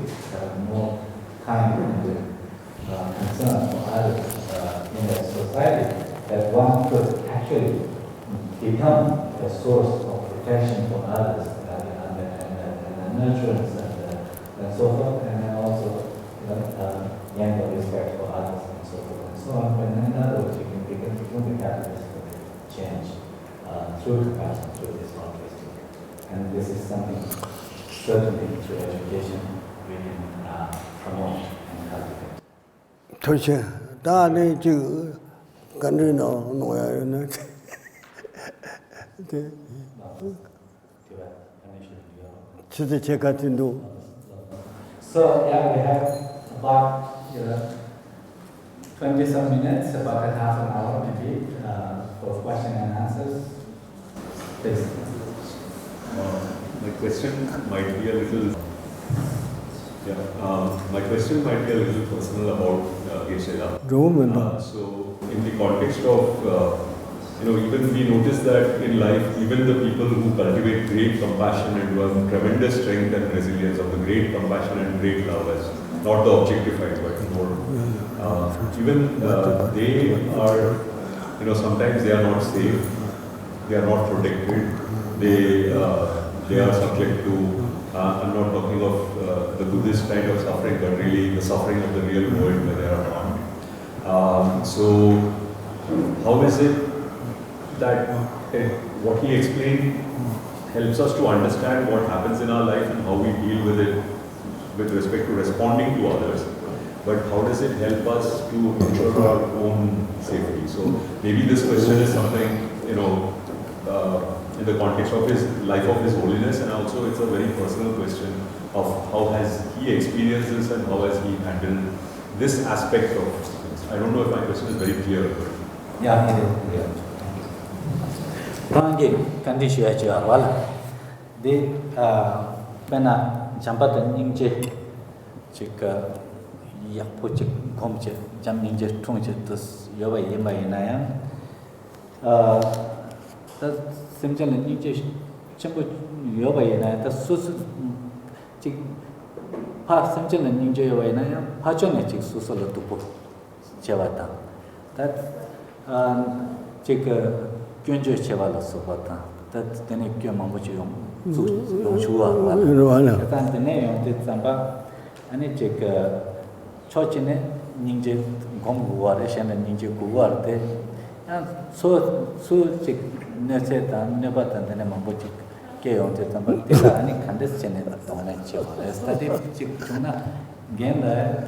more kind and concern for others in a society, that one could actually become a source of protection for others and nurturance and so forth, and then also gain the respect for others and so forth and so on. But in other words, you can become the catalyst for change through compassion, through this altruistic. And this is something certainly through education we can promote and cultivate. Toshe, da ne ju kanri no ya ne. So yeah, we have about 20-some minutes, about a half an hour maybe, for question and answers. Please. My question might be a little. My question might be a little personal about Geshe. So in the context of even we notice that in life, even the people who cultivate great compassion and who have tremendous strength and resilience of the great compassion and great love, as not the objectified, but more, even they are, sometimes they are not safe, they are not protected, they are subject to, I'm not talking of the Buddhist kind of suffering, but really the suffering of the real world where they are harmed. So how is it that what he explained helps us to understand what happens in our life and how we deal with it with respect to responding to others, but how does it help us to ensure our own safety? So maybe this question is something, in the context of his life of his holiness, and also it's a very personal question of how has he experienced this and how has he handled this aspect of things. I don't know if my question is very clear. But yeah, it is clear. Ranging condition wala the bena jampatan ingje chika yakpochik gomche jam ninje tungche tus yoba yema inayam ta simchal ninje chenpo yoba inayam ta sus chik pa simchal ninje yoba inayam pa chone chik susala tupu chewa ta ta chik gyonjo chewa la sopa ta ta tene gyo mambuchi yung shuwa wala ta tene yung te tsamba ane chik chochine ninje gom guwar shena ninje guwar te so chik nese ta neba ta tene mambuchi ke yung te tsamba tila ane kandes chene tona chewa stadi chik chuna gen la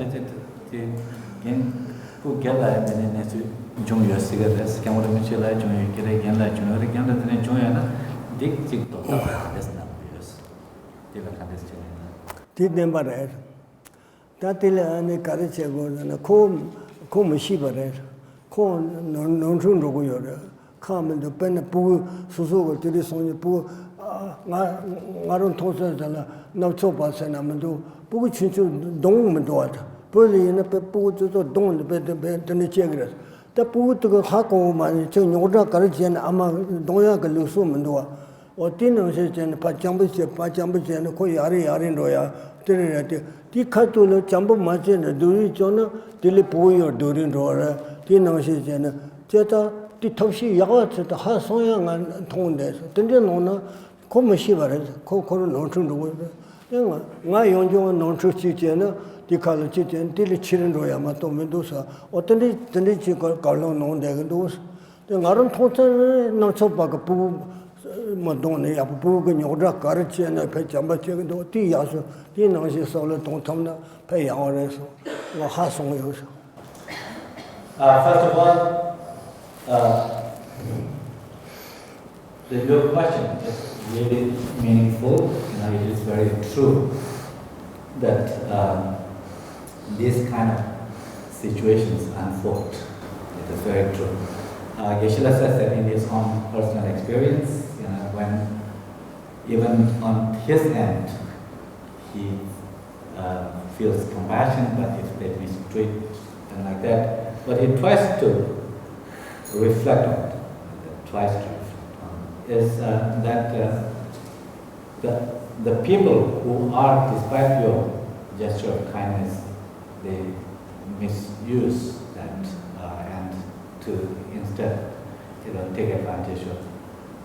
gen ku gen la tene nesu jung yo siga des kamura miche la jung yo kire gen la jung yo gen la tene jung yo na dik chik to des na yos tila kandes chene ti nemba re ta tila ane kare che go na ko me shi ba re ko non chung ro go yo re ka me de pen pu su su go ti song pu nga ron to sa la na cho ba sa na me do pu chu chu dong me do ta pu li na pe pu chu chu dong de de ne che gre ta pu to go ha ko ma che nyo ra kare che na ama dong ya ge lu su me do o tin no se chen pa chang bu che na ko yare ro ya tere ti khatu lo chambu ma che na duri chona tili pu yo duri ro ra ti no se chen che ta ti thoshi ya ga che ta ha so ya nga thong de ten de no na ko ma shi ba re ko no chung ro nga yong jo no chu chi che na ti kha lo chi chen ti li chirin ro ya ma to me do sa o ten de chi ka lo no de ge do de nga ron thong che no cho ba ga pu ma dong ne ya pu ge nyo ra ka re che na pe cham ba che ge do ti ya so ti no shi so le dong tham na pe ya re so wa ha song yo so first of all your question is really meaningful. It is very true that these kind of situations unfold. It is very true. Geshe says that in his own personal experience, when even on his end, he feels compassion, but if they mistreat and like that, but he tries to reflect on it, is that the people who are, despite your gesture of kindness, they misuse that and to instead take advantage of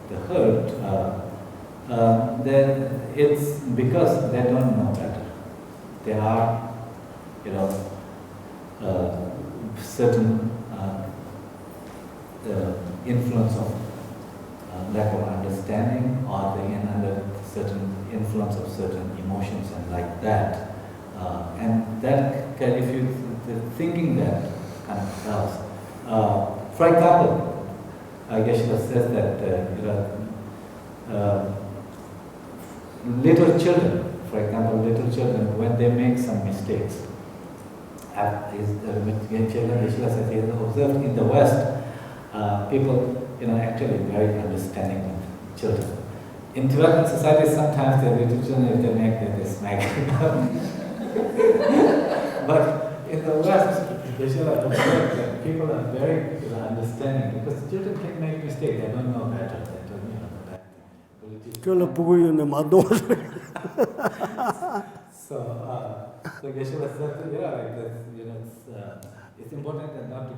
the hurt, then it's because they don't know better. They are, certain influence of lack of understanding, or under certain influence of certain emotions and like that. And that can, if you thinking that kind of helps. For example, Geshe says that little children, for example, when they make some mistakes, Geshe says he has observed in the West, people actually very understanding of children. In Tibetan society, sometimes the little children, if they make they smack. But in the West, Geshe observed that people are very understanding, because children can make mistakes. They don't know better. They don't know the bad thing. So Geshe said, it's important that not to.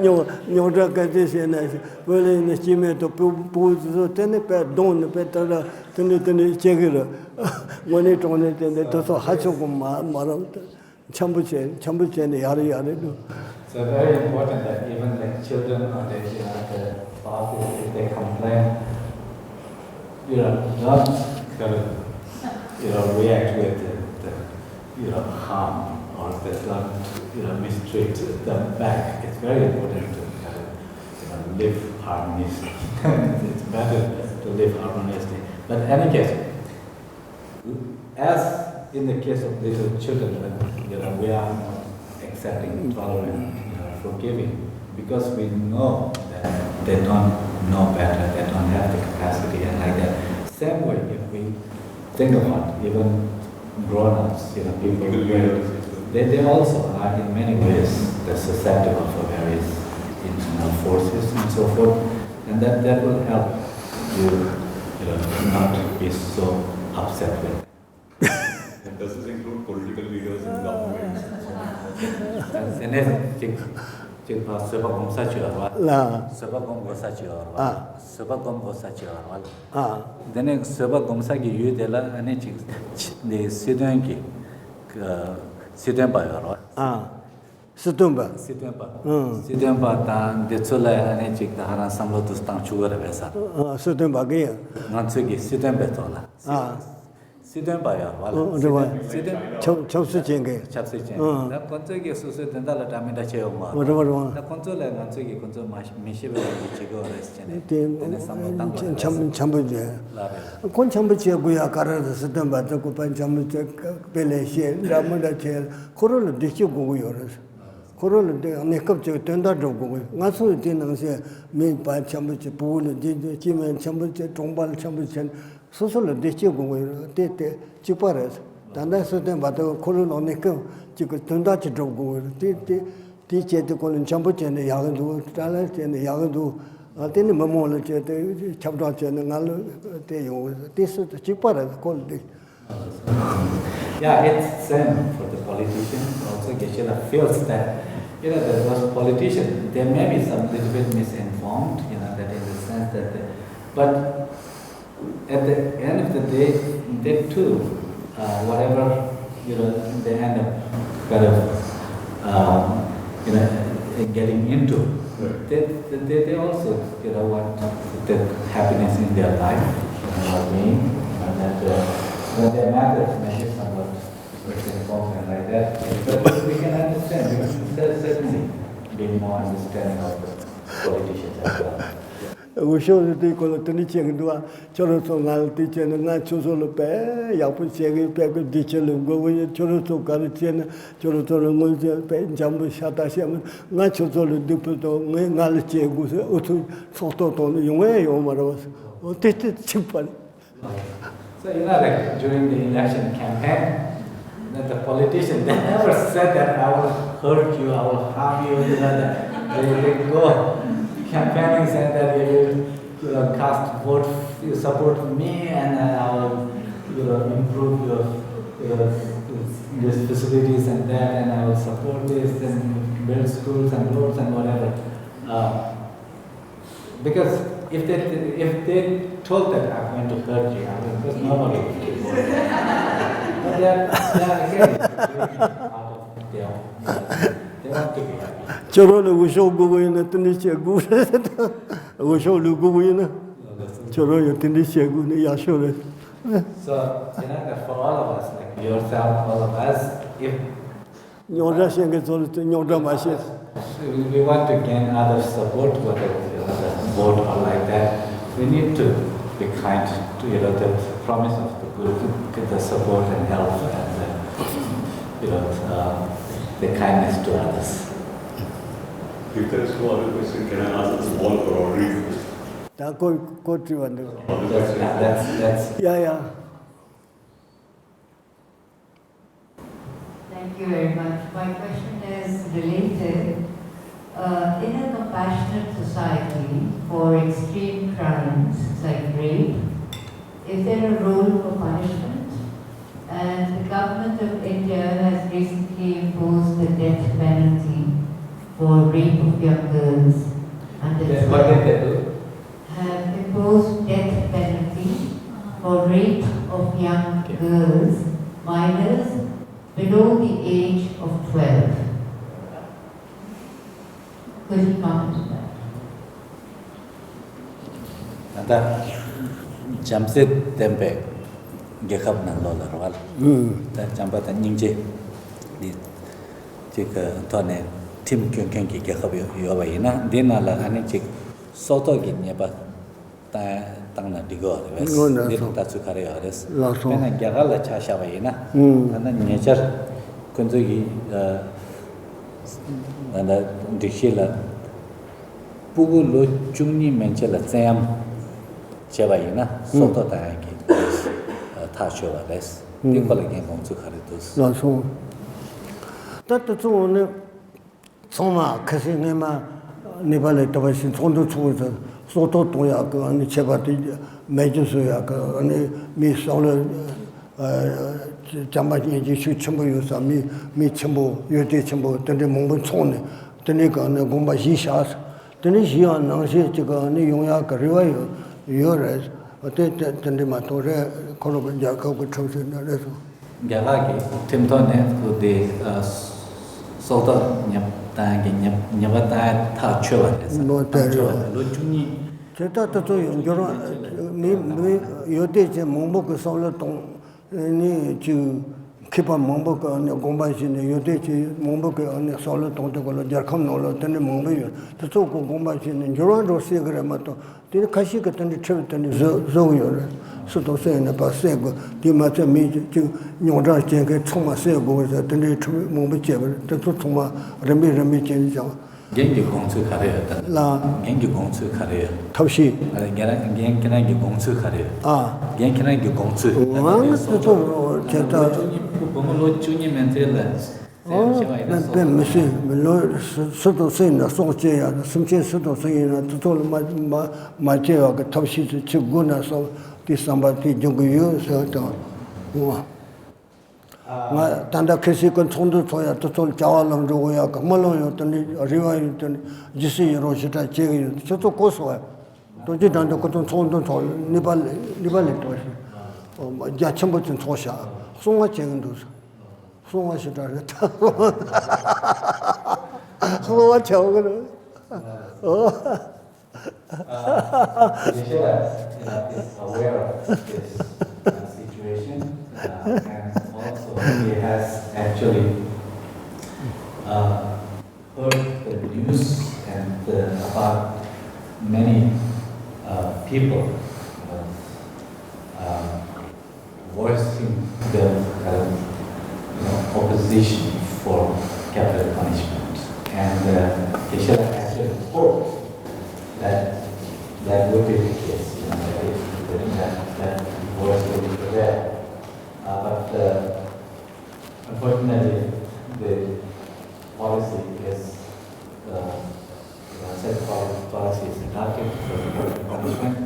Nyo ra ka de se na bo le ne chi me to pu zo tene pe don ne pe ta la tene che ge ro wo ne tong ne tene to so ha chu ko ma ro cham bu che ne ya re do. So very important that even like children or the fathers, if they complain, not react with the harm, or they don't mistreat them back. It's very important to live harmoniously. It's better to live harmoniously. But in any case, as in the case of little children, we are not accepting, tolerant, forgiving, because we know that they don't know better, they don't have the capacity, and like that. Same way, if we think about even grown-ups, people, they also are in many ways they're susceptible for various internal forces and so forth, and that will help you, not be so upset with it. And does this include political leaders and governments? Sidon Bayer, Chopsu Chenge. That Contogi Susu Dendala Damida Cheoma. The Contola and Antogi Conto Mishiba Chigo Chambuja. Conchambuja Guya Kara, the Sidon Batakupan Chambuja, Peleche, Ramada Chair, Corolla Dichu Guyoras. Corolla de Nekapcha Tenda Dogu. Nasu didn't say made by Chambuja Pool, Jim and Chambuja, Tombal Chambuja. Social district did Chiparas, Tanda certain but the colon on the come, Chicatundachi Drogo, teacher to call in Chambuch and the Yagandu, Talat and the Yagandu, Altini Mamola, Chabdach and Nalu, this is the Chiparas called it. Yeah, it's same for the politicians. Also, Geshe feels that those politicians, they may be some little bit misinformed, that in the sense that, but at the end of the day, they too, whatever they end up kind of getting into, they also want the happiness in their life, well-being, and that when they matter, maybe somewhat misinformed and like that. But we can understand, because there's certainly been more understanding of the politicians as well. We show the Toniching do a Chorotonal teacher and not Chosolo Pay, Yapuchegi, Pego teacher, go with Choroto Galician, Choroton, Jambu Shatasham, not Chosolo Duputo, Nalice, Utu, Sototon, Yue, Omaros, or Titi Chipper. So, like during the election campaign, that the politicians, they never said that I will hurt you, I will harm you, they go campaigning saying that you will cast vote, you support me, and I will improve your facilities and that, and I will support this and build schools and roads and whatever. Because if they told that I'm going to hurt you, because nobody would do it. But they're again part of their own. They want to be happy. Chorolo, we show go in the Tunisia good. We show Lugu in Choro, Tunisia good, Yashore. So, for all of us, like yourself, all of us, if you're rushing it all to your damashes. We want to gain other support, whether vote or like that, we need to be kind to the promise of the good, the support and help and the kindness to others. If there is no other question, can I ask a small corollary? That's yeah. Thank you very much. My question is related. In a compassionate society for extreme crimes like rape, is there a role for punishment? And the government of India has recently imposed the death penalty for rape of young girls. And what did they do? Have imposed death penalty for rape of young girls, minors below the age of 12. Could you comment on that? That Jamset Tempe Gekab Nandola Rawal. That Jambata Ninje, the Tone Tim Kyunki Gekab Yovaina, Dinala Anichik Soto Ginyaba Tangna Digo, Tatsukariares, and a Garala Chashavaina, and then nature Kunzugi and the Dishila Pugulo Chuni Menchela Sam Chavaina, Soto Tangi, Tashola, less. They call again Monsu Haritus. No, so that the two Soma, Casinema, Nibale, Tavasin, Tondo Tools, Soto Toyaka, and Chevati, Major Soyaka, and me Solar Jamaji, Chimbo, me Chimbo, Yote Chimbo, then the moment Tony, the Nika and the Gumba Shishas, the Nishian, Nancy, Yonaka, Rivayo, Yores, but then the Matore, Colombian Jacob, chosen the rest. Galagi, Timtone, who the Sota Nyavata Tachola. No, Cheta to me, you did Mumboka Solar Tong, to keep on Mumboka on the Gombas, you did Mumboka on the Solar Tong to Jacom, then the Mumbai, the so called Gombas in Jorando Cigaramato, did Kashika and the Chevit and Zoyo, so to say in the Pasego, the matter me to Yonda Janka Toma Sego, the Mumbai, the Toma Remi Change. Gengi Gongsu career. La Gengi Gongsu career. Toshi. Gen can I give Gongsu career? Gen can I give Gongsu? Pomolo Junior Mentela. Ben Machine, Soto Sin, the Sotia, some chance Soto Sin, to told my chair, Toshi to Chiguna, so this somebody Jungu, so Tanda Kesi Contondo Toya, to told Jawalam Joya, Kamalo, Riva, Jisi, Roshita, Chig, Soto Kosoa, don't you done the Cotton Tondo, Nibalit, Jachambot and Tosha, so much Engus, so much it does. So much over. Geshe is aware of this situation and also he has actually heard the news and about many people voicing their opposition for capital punishment. And Geshe actually hoped that would be the case, that voice would be there. But unfortunately, the policy is, set policy is adopted for capital punishment.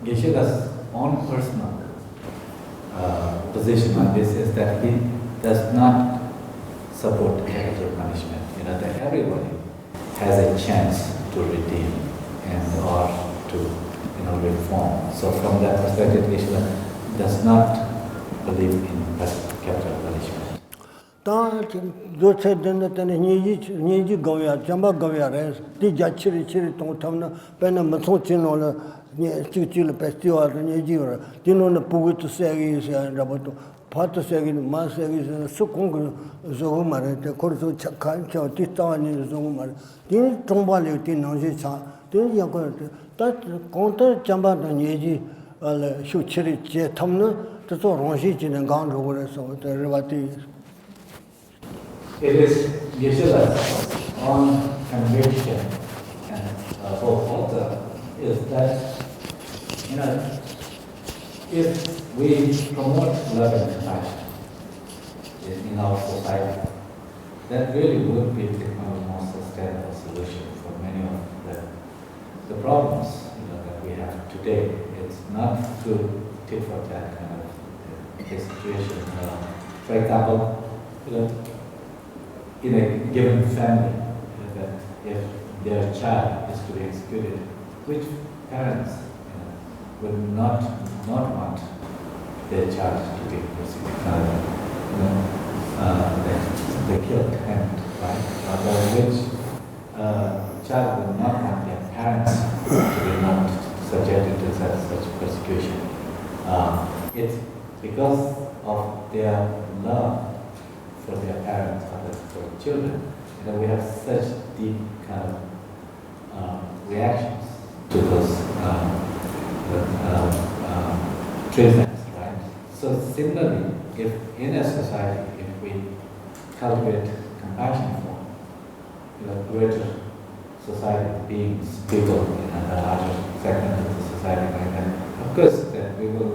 Geshe's own personal position on this is that he does not support capital punishment. That everybody has a chance to redeem and or to reform. So from that perspective, Geshe does not believe in capital punishment. Do said then that Niji Goya, Jamba Goya, the Jachiri Tongtamna, Pena Matochin, Chichil Pestio, Nijura, Dino the Pugu to Sagis and Raboto, Pata Sagin, Masagis, and Sukung Zomar, the Corso Chakancha, Titan in Zomar, Din Tombali, Tinojicha, Din Yakote, that counter Jamba Niji, Shuchiri Tamna, the Ronshi and Gandhi over so the Rivati. It is Geshe's own conviction and also is that if we promote love and compassion in our society, that really would be the most sustainable solution for many of the problems that we have today. It's not through tit for tat kind of a situation. For example, in a given family, that if their child is to be executed, which parents would not want their child to be executed, they killed him, right? Which child would not want their parents to be not subjected to such persecution. It's because of their love for their parents or for children that we have such deep kind of reactions to those treatments, right? So similarly, if in a society, if we cultivate compassion for greater society beings, people in a larger segment of the society, like that, of course, that we will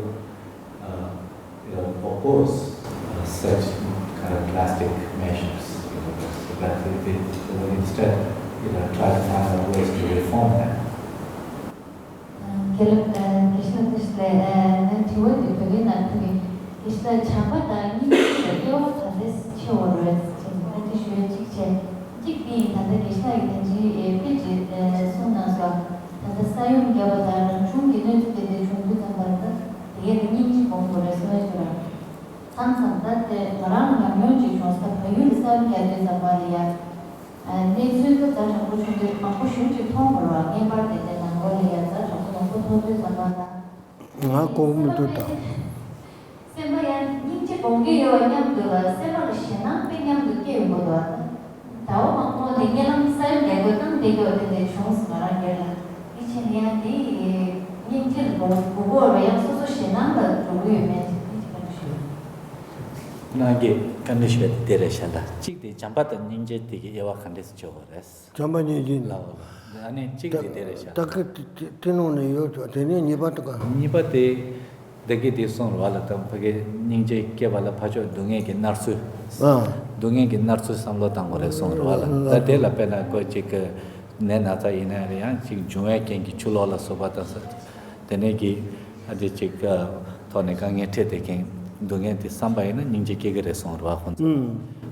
Nage kanishwe tereshala. Chik de jambata ninje tiki ewa kandis chogores. Jamba ninje. Ane chik de tereshala. Tak tino ne yo tene nipa taka. Nipa te dagi de son wala tam pake ninje ke wala pacho dunge ke narsu. Dunge ke narsu samlo tangore son wala. Ta de la pena ko chik ne nata ina ya chik juwe kengi chulo la sobata sa. Tene ki adi chik thone kange tete kengi dunga ti sambayi na ninja kegare sonrwa khunza.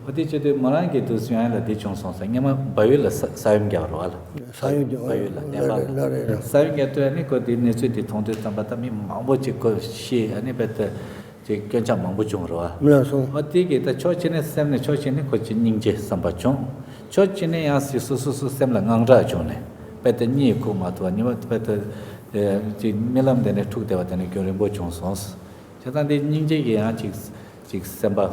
Odi chede marangi tu suyaan la di chung songsa, ngama bayu la sayum gya warwa la. Bayu la, nyamba. Sayum gya tuya ni ko di nesu di thongtu tambata mi mambu chi ko shi, ane bata chi kyoncha mambu chung rwa. Odi ki ta cho chine sem ne cho chine ko chi ninja samba chung. Cho chine yaa si su sem la ngang chung ne. Bata nyi ku ma tuwa, nima bata chi milam dene tuk dewa dene kyo rinpo chung songsa. Chatan de ninje ge ya chik samba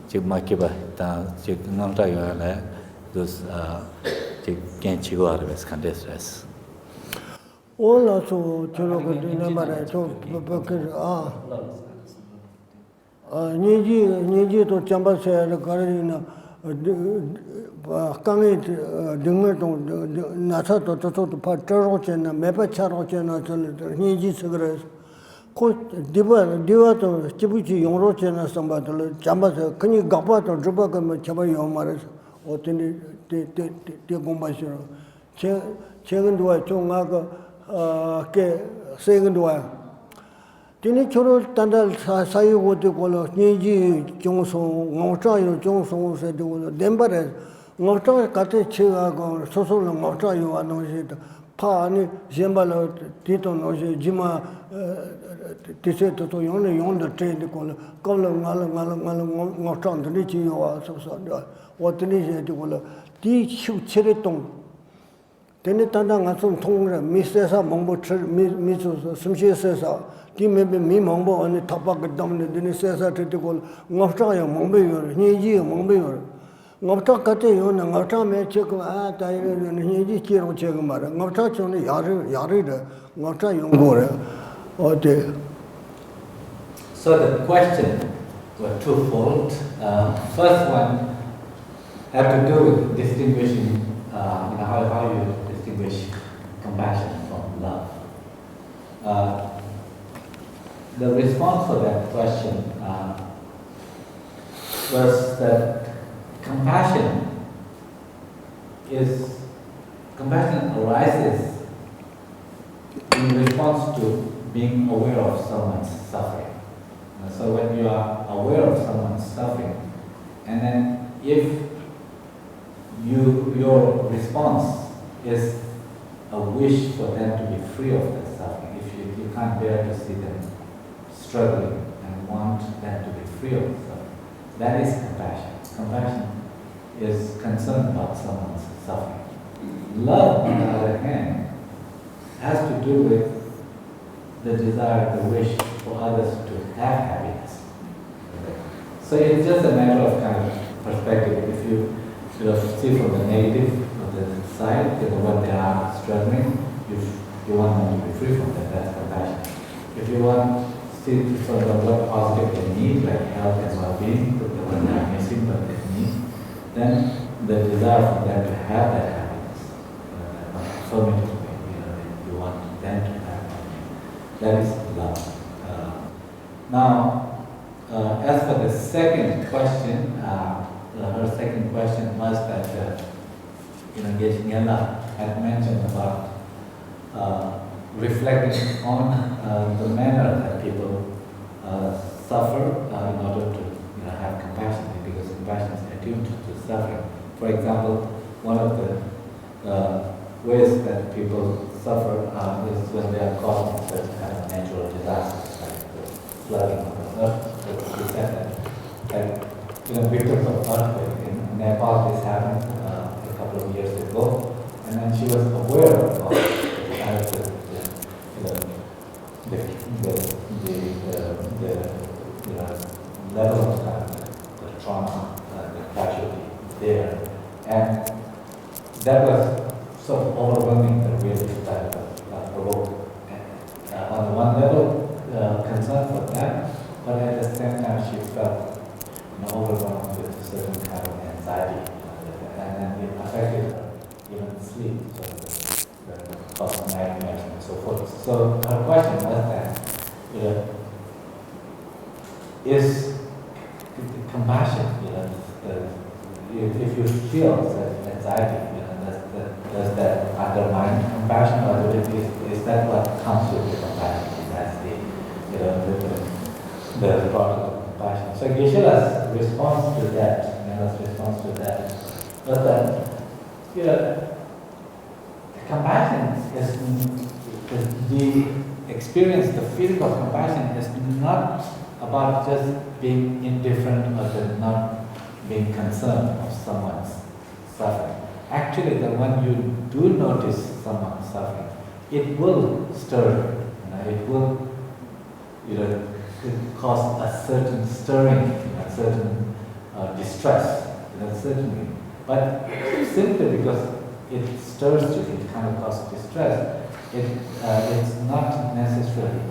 chik makiba ta chik ngamta yo la dos chik ken chigo arbes kandes res. Ola so cholo ko dina mara to bakir ninje to chamba se garina kange dinga to nasa to pa taro chena mepa charo chena ninje sagres ko diva to chibuchi yongro chena sambatolo chambasa kani gapa to drupa kama chaba yomares o tini te gombashiro chegendwa chonga ka ke segendwa tini choro tandal sayu gote kolo niji chongso ngota yo chongso se de kolo dembare ngota kate chega go soso ngota yo ano se pa ani jembala tito no je jima tise to yon tre de kolo kolo ngala ngota de chi yo so o tini je de kolo ti chu chere tong tene tanda ngasum thongre misesa mongbo mi so sumche sesa ti mebe mi mongbo ani thapa gadam ne dine sesa te kolo ngota yo mongbe yo ni ji mongbe yo ngota kate yo na ngota me che ko ta ni ji chi ro che ko mara ngota chone yare de ngota yo gore o de. So the question were twofold. First one had to do with distinguishing how you distinguish compassion from love. The response for that question was that compassion arises in response to being aware of someone's suffering. So when you are aware of someone's suffering, and then if your response is a wish for them to be free of their suffering, if you can't bear to see them struggling and want them to be free of the suffering, that is compassion. Compassion is concern about someone's suffering. Love, on the other hand, has to do with the desire, the wish for others to have happiness. So it's just a matter of kind of perspective. If you see from the negative of the side, when they are struggling, you want them to be free from that, that's compassion. If you want to see sort of what positive they need, like health and well-being, when they are missing what they need, then the desire for them to have that happiness, affirmative way, you want them to have happiness. That is love. Now, as for the second question, her second question was that, Geshe had mentioned about reflecting on the manner that people suffer in order to have compassion, because compassion is attuned to suffering. For example, one of the ways that people suffer is when they are caught in certain kind of natural disasters, like the flooding of the earth. We said that victims of earthquake in Nepal, this happened a couple of years ago, and then she was aware of kind of the level of the trauma, the casualty there, and that was sort of overwhelming the really provoked. On the one level, concern for them, but at the same time she felt overwhelmed with a certain kind of anxiety, and then it affected her even sleep, so the caused nightmares and so forth. So her question was that, is compassion, if you feel that anxiety, does that undermine compassion, or is that what comes with the compassion? That's the part of compassion. So Geshe-la's response to that, Nela's response to that, was that compassion is the experience, the feeling of compassion is not about just being indifferent or not being concerned of someone's suffering. Actually, when you do notice someone suffering, it will stir, it will cause a certain stirring, a certain distress, certainly. But simply because it stirs you, it kind of causes distress, it's not necessarily,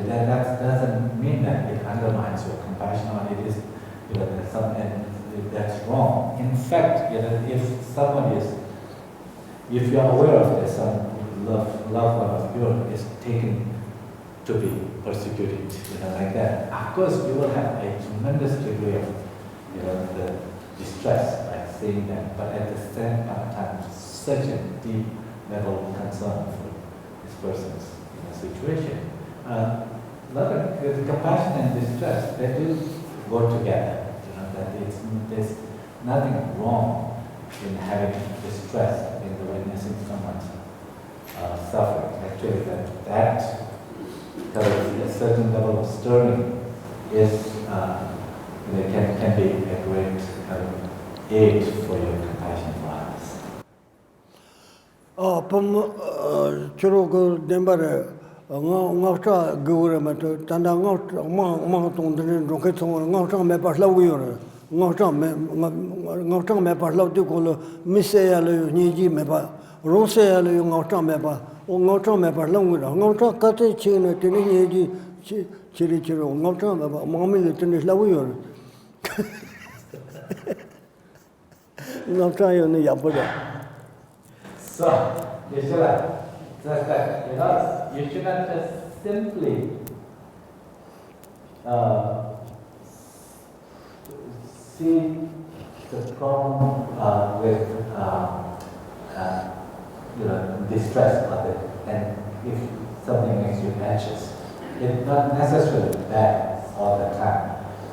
that doesn't mean that it undermines your compassion, or it is, that's wrong. In fact, if you are aware of this, some loved one of yours is taken to be persecuted, like that, of course you will have a tremendous degree of, the distress by seeing that, but at the same time, such a deep level of concern for this person's situation. With compassion and distress, they do go together. That there's nothing wrong in having distress in the witnessing someone's suffering. Actually, that a certain level of stirring is can be a great aid for your compassion for others. Pam churu dembare ngauta gure mato tanda ngauta ma tong den ro ke tong ngauta me pa la wi ngauta me pa la de ko mise ya le ni ji me pa ro se ya le ngauta me pa o ngauta me pa la wi ngauta ka te chi ne te ni ji chi ri ro ngauta me pa ma mi le te ni la wi ngauta yo ne ya pa So, you should not just simply see the problem with distress of it, and if something makes you anxious, it's not necessarily bad all the time.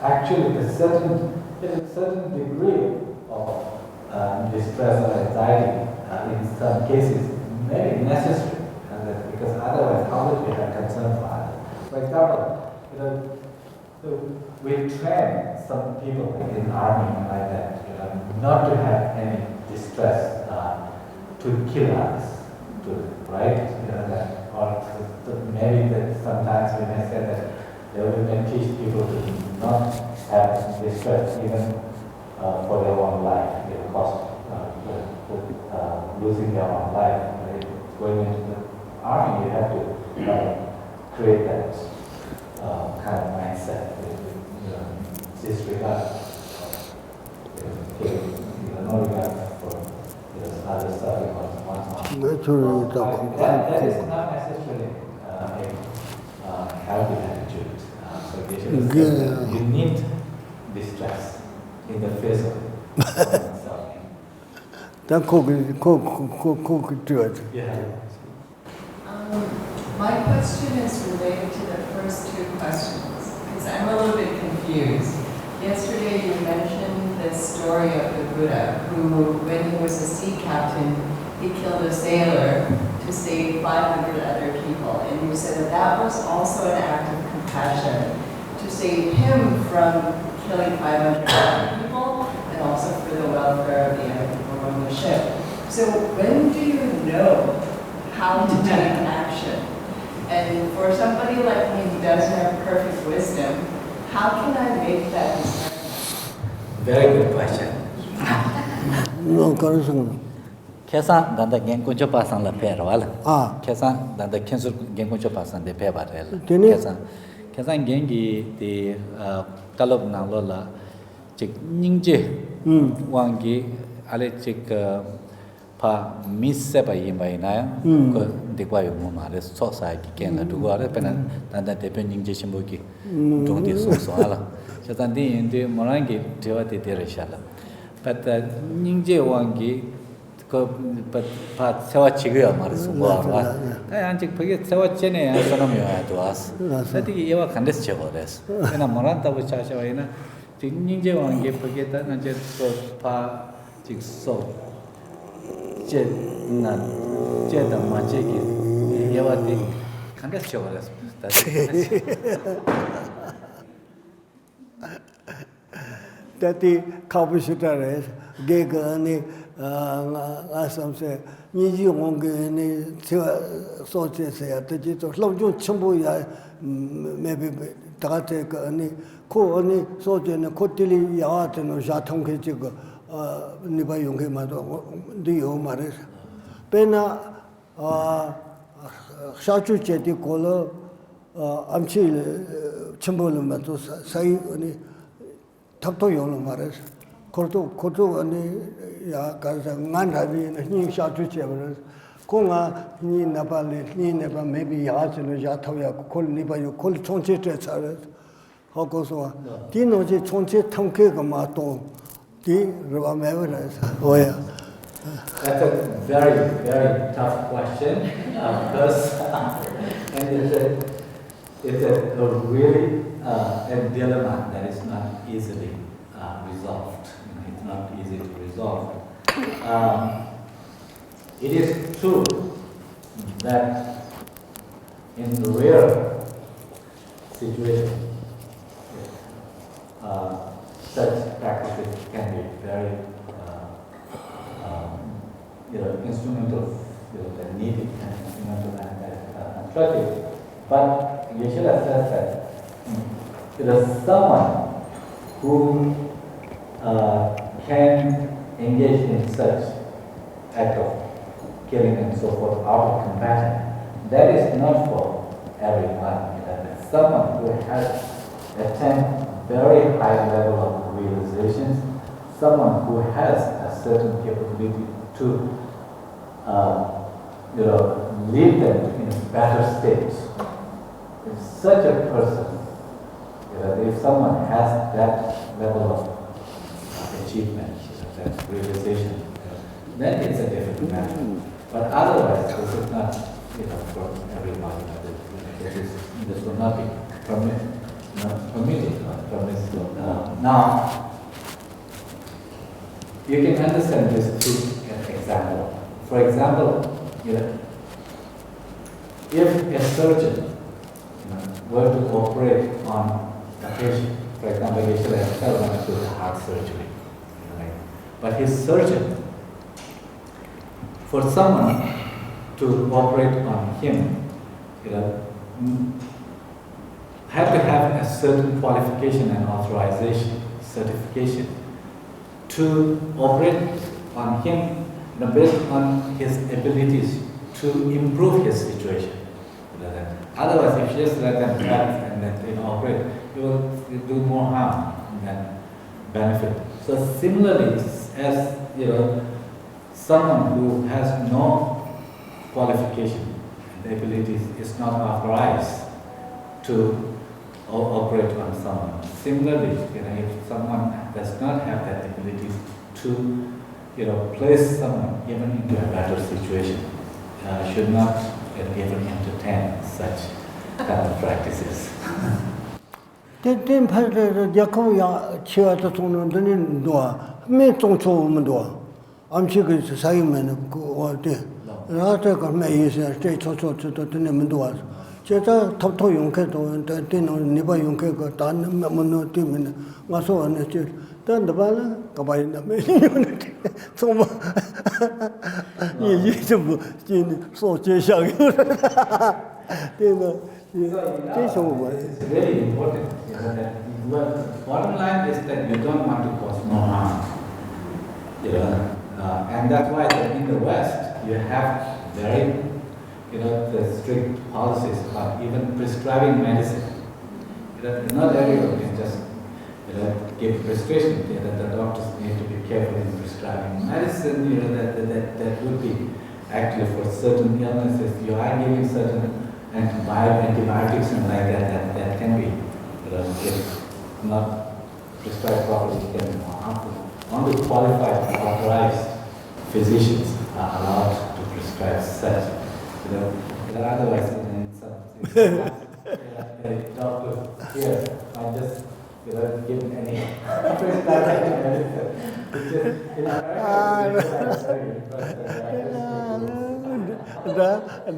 Actually, a certain degree of distress or anxiety in some cases may be necessary, because otherwise how would we have concern for others? For example, we train some people in the army like that, not to have any distress, to kill others, right? Or maybe that sometimes we may say that we may teach people to not have distress even for their own life, cost losing their own life. Going into the army, you have to create that kind of mindset, disregard, no regard for other suffering that is not necessarily a healthy attitude. So you need distress in the face of suffering. Then cook do it. Yeah. question is related to the first two questions, because I'm a little bit confused. Yesterday you mentioned the story of the Buddha, who, when he was a sea captain, he killed a sailor to save 500 other people. And you said that that was also an act of compassion, to save him from killing 500 other people, and also for the welfare of the other people on the ship. So when do you know how to take action? And for somebody like me who doesn't have perfect wisdom, how can I make that discernment? Very good question. No, correction. Kesan danda genkuncho pasan la per wala. Ah. Kesan danda kensul genkuncho pasan de pe barel. Tene- Kesan gengi di kalob na lola chik ningje wangi ale chik pa misse pa yimba ina ko dikwa yo mo mare so sa ki ken la duwa re pena danda de pe ningje shimbo ki dong de so so ala. Kesan di inde morangi dewa de de reshala. But ningje wangi pa sewa chigoya 말했어 뭐 아직 그게 세와 전에 사람이야 도와서 그때 얘가 간데스 쳐버렸어 그냥 뭐란다고 차셔와이나 딩닝제 왕게 그게다 이제 또파 직소 제나 제다 마제기 얘와디 간데스 쳐버렸어 Tati kabushitare, gegani, asamse, niji onge ni soche se ya, taji to lobjun chumbu ya, maybe tagate ka ani, ko ani soche ne ko tili yaate no jatong ke chigo, nipa yunge ma do, di yo mares. Pena, shachu cheti kolo, amchi chumbu luma to sai ani, 탑도 용을 말해서 그것도 아니 야 가서 만나비 니 샤주체버서 공아 니 나발리 니 네바 maybe 야즈는 야타야 콜 니바요 콜 총체체 차서 하고서 디노지 총체 통케가 마또 디 러바메버서 오야. That's a very, very tough question because it's a really a dilemma that is not easily resolved. It's not easy to resolve. It is true that in rare situations, such practices can be very instrumental, the needed and instrumental and attractive. But Geshe says that there is someone who can engage in such act of killing and so forth out of compassion. That is not for everyone. Someone who has attained very high level of realizations, someone who has a certain capability to lead them in a better state. If such a person, if someone has that level of achievement, that realization, then it's a different matter. But otherwise, this is not, for everybody. This will not be permitted. Now, you can understand this through an example. For example, if a surgeon were to operate on a patient, for example, he should have to do heart surgery, but his surgeon, for someone to operate on him, had to have a certain qualification and authorization, certification to operate on him based on his abilities to improve his situation. Otherwise, if you just let them cut and then operate, you will do more harm than benefit. So similarly, as someone who has no qualification, the abilities is not authorized to operate on someone. Similarly, if someone does not have that ability to place someone even into a better situation, should not ever entertain such kind of practices. Then Jacob Chia to Tonon Doa, me Toncho Mundoa. I'm sure it's Simon or there. After May is a state to the Mundoas. Cheta Toto Yunketo and Tino Niba Yunkeko, Tan Mono Timin, Maso and the church. Then the Bala, Kabaina, so so It's really important. That bottom line is that you don't want to cause no harm. And that's why in the West you have very, the strict policies about even prescribing medicine. Not everyone can just, give prescription. The doctors need to be careful in prescribing medicine. That would be actually for certain illnesses. You are giving certain antibiotics and like that can be, if not prescribed properly, can be harmful. Only qualified, authorized physicians are allowed to prescribe such. Otherwise, some doctors here might just give any prescribed medicine. It's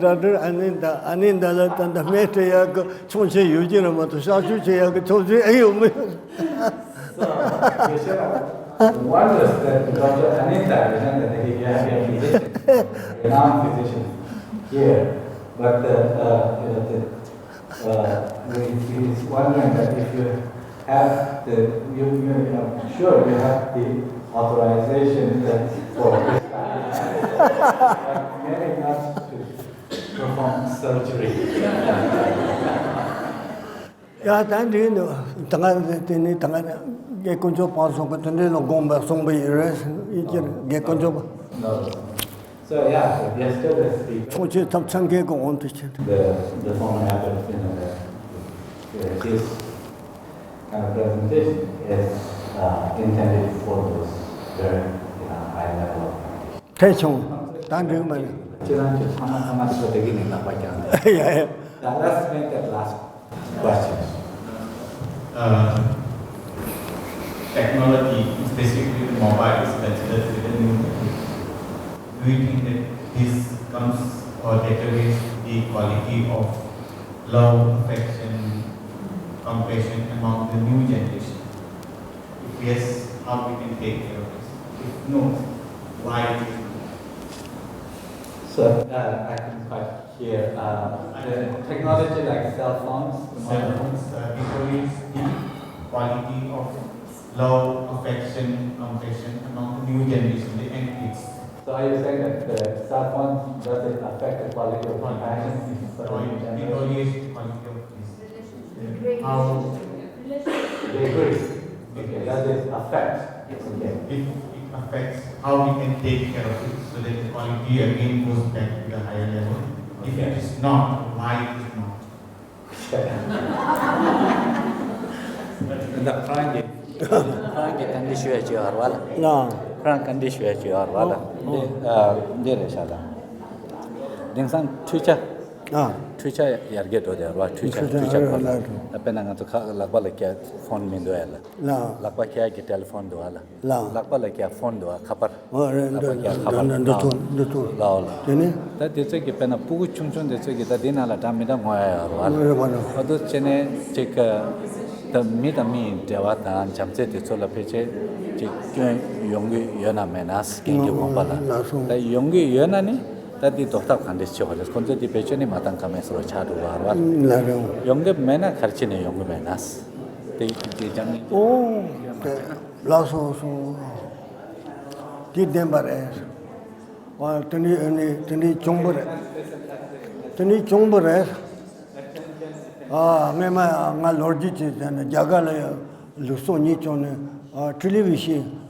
just in the Metayag, Chonche Eugene, Saju told you, wonders that Dr. Anita, that he has a physician, renowned physician here, but he's wondering that if you have you sure you have the authorization for maybe not to perform surgery. Yeah, then you know, get control pass on the Longomba, somebody get control. No. So yeah, yesterday go on to the former habit, his kind of presentation is intended for those very high level of practice. Thank you, man. Yeah. Let's make that last question. Technology, specifically the mobile, is considered with a new technique. Do you think that this comes or deteriorates the quality of love, affection, compassion among the new generation? If yes, how we can take care of this? If no, why? So I can quite hear the technology like cell phones. Deteriorates the quality of love, affection, compassion among the new generation, the young kids. So are you saying that the cell phone does it affect the quality of compassion for the new generation? Deteriorates the quality of this. How? Decrease. Okay, does it affect? Okay. It affects how we can take care of it so that the quality again goes back to the higher level. If it is not, why it is not? Frank condition wala. No. Frank condition wala. Dere shala. Dingsan Twitter. Twitter yarget ode wa Twitter kola. Apena ngato lakba lekya phone min doela. No. Lakba kya ki telephone doala. Lakba lekya phone doa khapar. Laola. Ta detse ki pena pugu chungchung detse ki ta dinala tamida ngoya wala. Ado chene chek the midami dewata chamse detse la peche chek yongi yona menas kingi bombala. Ta yongi yona ni tadi doktor kandis choles konje di pecheni matang kamesro chadu warwa yonge mena kharchine yonge menas te jamni laso so di dembare wa tani chombore mema nga lorji che jagala luso ni chone television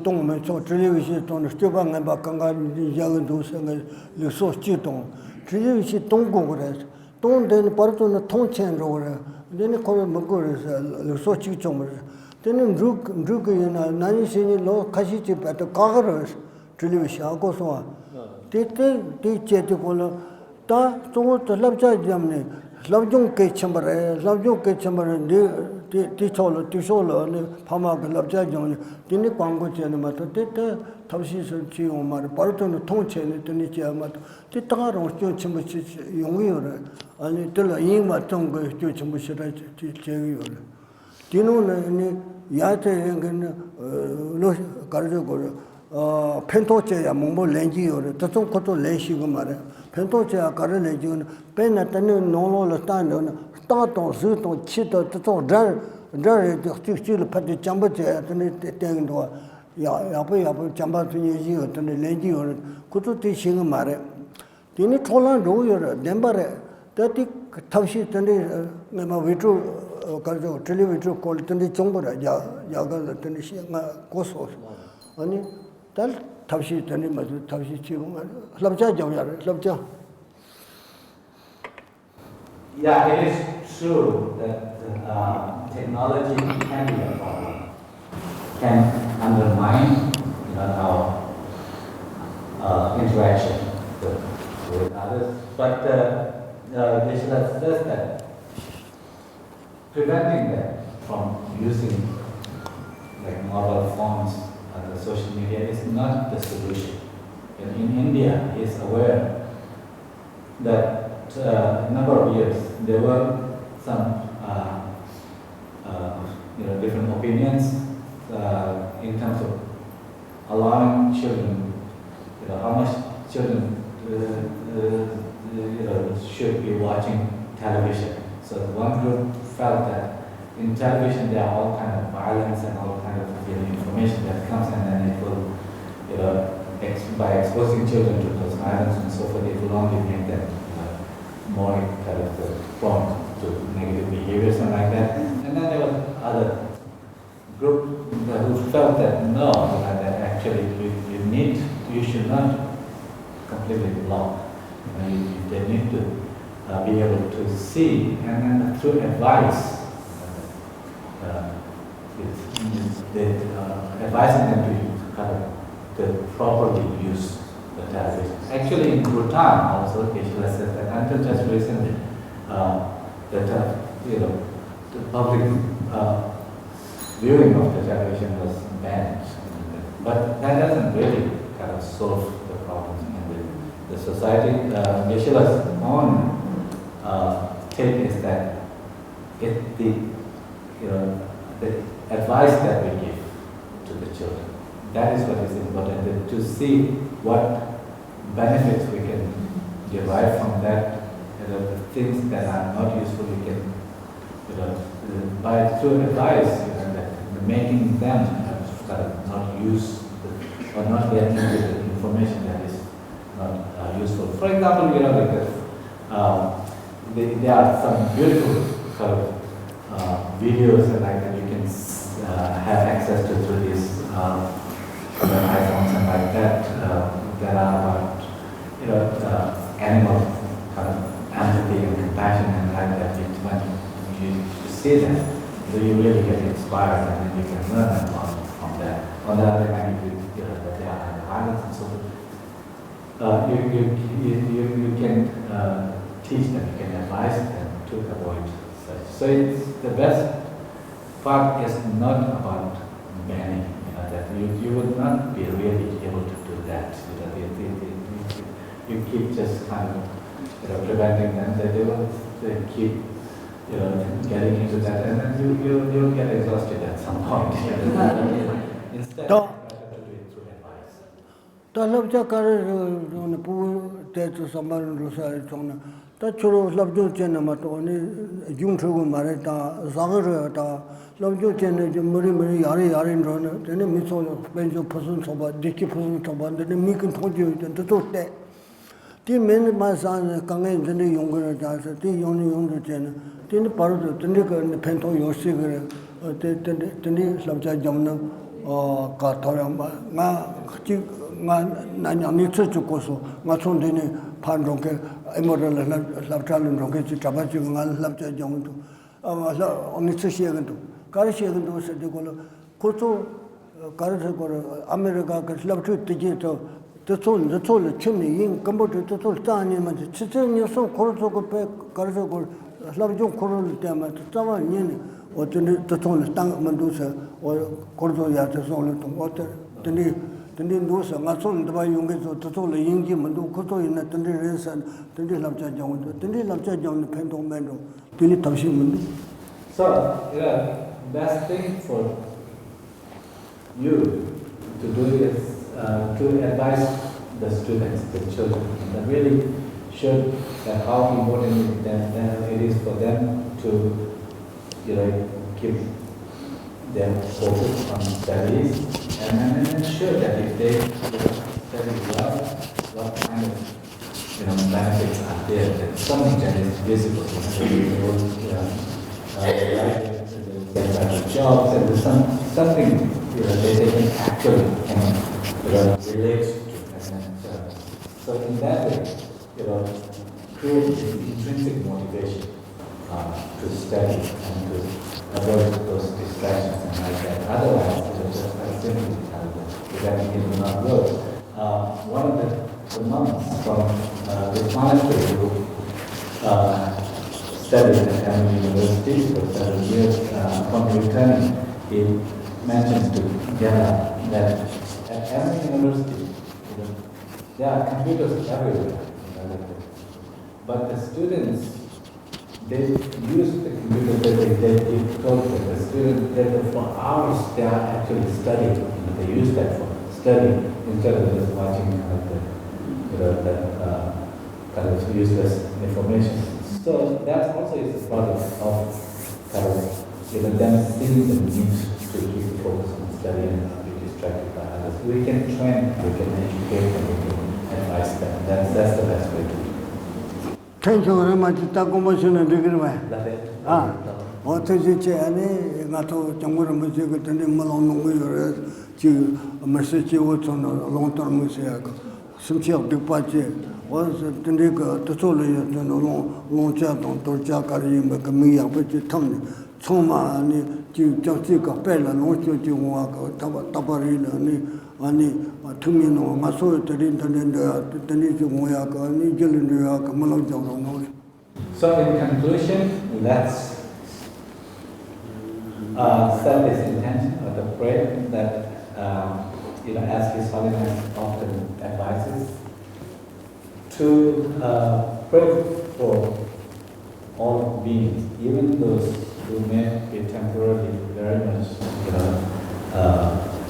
tong me so television tong steba nga ba kanga yagan do sang le so chi tong television tong go re tong den parto na tong chen ro re den ko mo go re le so chi chong re den ruk na nani se ni lo khashi chi pa to ka ro television ko so te che te ko lo Ta to labja jamne labjung ke chambare labjung ke chambare ti cholo ne phama ke labja jamne tini kwango chene ma to te thamsi so chi omar parto no thong chene tini chi ma ti ta ro chu chimbu chi yong yo re ani te la yin ma tong ke chu chimbu chi ra chi che yo re tino ne ya te ngen lo karjo go pento che ya mongbo lenji yo re ta tong ko to lenshi go ma re pento che ya kar lenji go pe na tani no lo la ta no ta to su to chi to rar chi le pat chambo che tani teng do ya chamba tu ye ji yo tani lenji yo ku to ti sing ma re tini tholan ro yo re demba re ta ti thawshi tani ma vitru karjo television call tani chongbo ra ya ga tani shi nga ko so ani tal thawshi tani ma thawshi chi ma labja jaw ya labja. Yeah, it is true that technology can be a problem, can undermine our interaction with others. But Geshe says that preventing them from using like mobile phones and the social media is not the solution. And in India, he is aware that a number of years there were some different opinions in terms of allowing children, how much children should be watching television. So one group felt that in television there are all kind of violence and all kind of information that comes, and then it will, by exposing children to those violence and so forth, it will only make them more kind of prone to negative behaviors and like that. And then there was other group who felt that no, that actually you should not completely block. They need to be able to see, and then through advice, advising them to properly use the television. Actually, in Bhutan also, Geshe said that until just recently, the public viewing of the television was banned. But that doesn't really kind of solve the problem in the society. Geshe's own take is that the advice that we give to the children, that is what is important, to see what benefits we can derive from that, the things that are not useful we can, by through advice, making them not use or not get into the information that is not useful. For example, there are some beautiful videos and like that you can have access to through these iPhones and like that that are about animal kind of empathy and compassion and like that. When you see that, so you really get inspired and then you can learn a lot from that. On the other hand, that there are violence and so forth. You can teach them, you can advise them to avoid such. So the best part is not about banning, that you would not be really able to do that. You keep just kind of preventing them, that they will keep getting into that, and then you'll get exhausted at some point. Instead, better to do it through advice. Ta labja kar pu te to samal rusa chona ta choro labjo chen ma to ne jung chu ma re ta zagar ta labjo chen ne mari yare ro ne te ne mi so ben jo phosun soba deki phosun soba ne mi kun thojo te to te ti men ma san kangen ne yong ga ta ti yong chen ti ne par to ne ka ne phen to yo si ga te ne labja jam na ka thoram ma chi nga ni chu ko so nga chon de ne phan rong ke Emory lab chalun rong ke chi taba chi nga lab cha jong tu la ni chu she ga tu kar she ga tu se de ko to kar se ko America ka lab chu ti ji to the chimney in Cambodia to Tani, Chichen, you saw Koroko, Karako, Slavjon Koral Dama, Taman Yin, or the tone Tang Mandusa, or Korzo Yatas only to water. The Nindusa, Mason, the Bayungas, or Totola Yingi, Mandu, Koto in the Tendis and Tendis of Jajon, the Tendis of Jajon, the Pento Mendo, Tini Tashim. So, best thing for you to do is to advise the students, the children, that really should that how important it is for them to keep their focus on studies and ensure that if they study well, what kind of benefits are there, that something that is visible, jobs and there's something they can actually relate to. So in that way, create intrinsic motivation to study and to avoid those distractions and like that. Otherwise, just quite simply, it will not work. One of the monks from this monastery who studied at Emory University for 7 years, upon returning, he mentions to Gela that at Emory University, there are computers everywhere, but the students, they use the computer, they told that the students, that for hours they are actually studying, they use that for study instead of just watching kind of useless information. So that also is a part of kind of them seeing the need to keep focus on study and not be distracted by others. We can train, we can educate them, we can advise them. That's the best way to do it. Thank you very much. Takomoshin and Digger. What is it? Any Nato Jamur Music and Malon Weaver to a message was on a long term music. Some of the party was the Tindica, the Soli, and a long chat on Torjakari, Macamia, which is Tommy, Toma, and Jessica Pella, and also to walk, Tabarina, and Tumino, Maso, the internet, the Nisi Moyaka, and Nigeria, Malajan. So in conclusion, let's set this intention or the prayer that as His Holiness often advises, to pray for all beings, even those who may be temporarily very much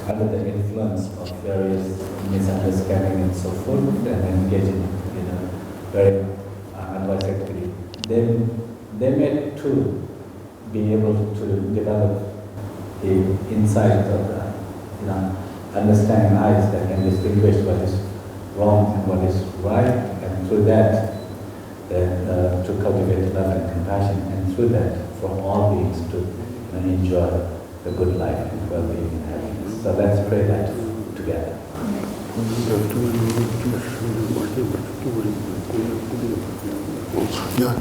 under the influence of various misunderstanding and so forth, and engaging in very unwise activity. They may too be able to develop the insight of the understanding eyes that can distinguish what is wrong and what is right, and through that, to cultivate love and compassion, and through that, for all beings to enjoy the good life and well-being and happiness. So let's pray that together. Yeah,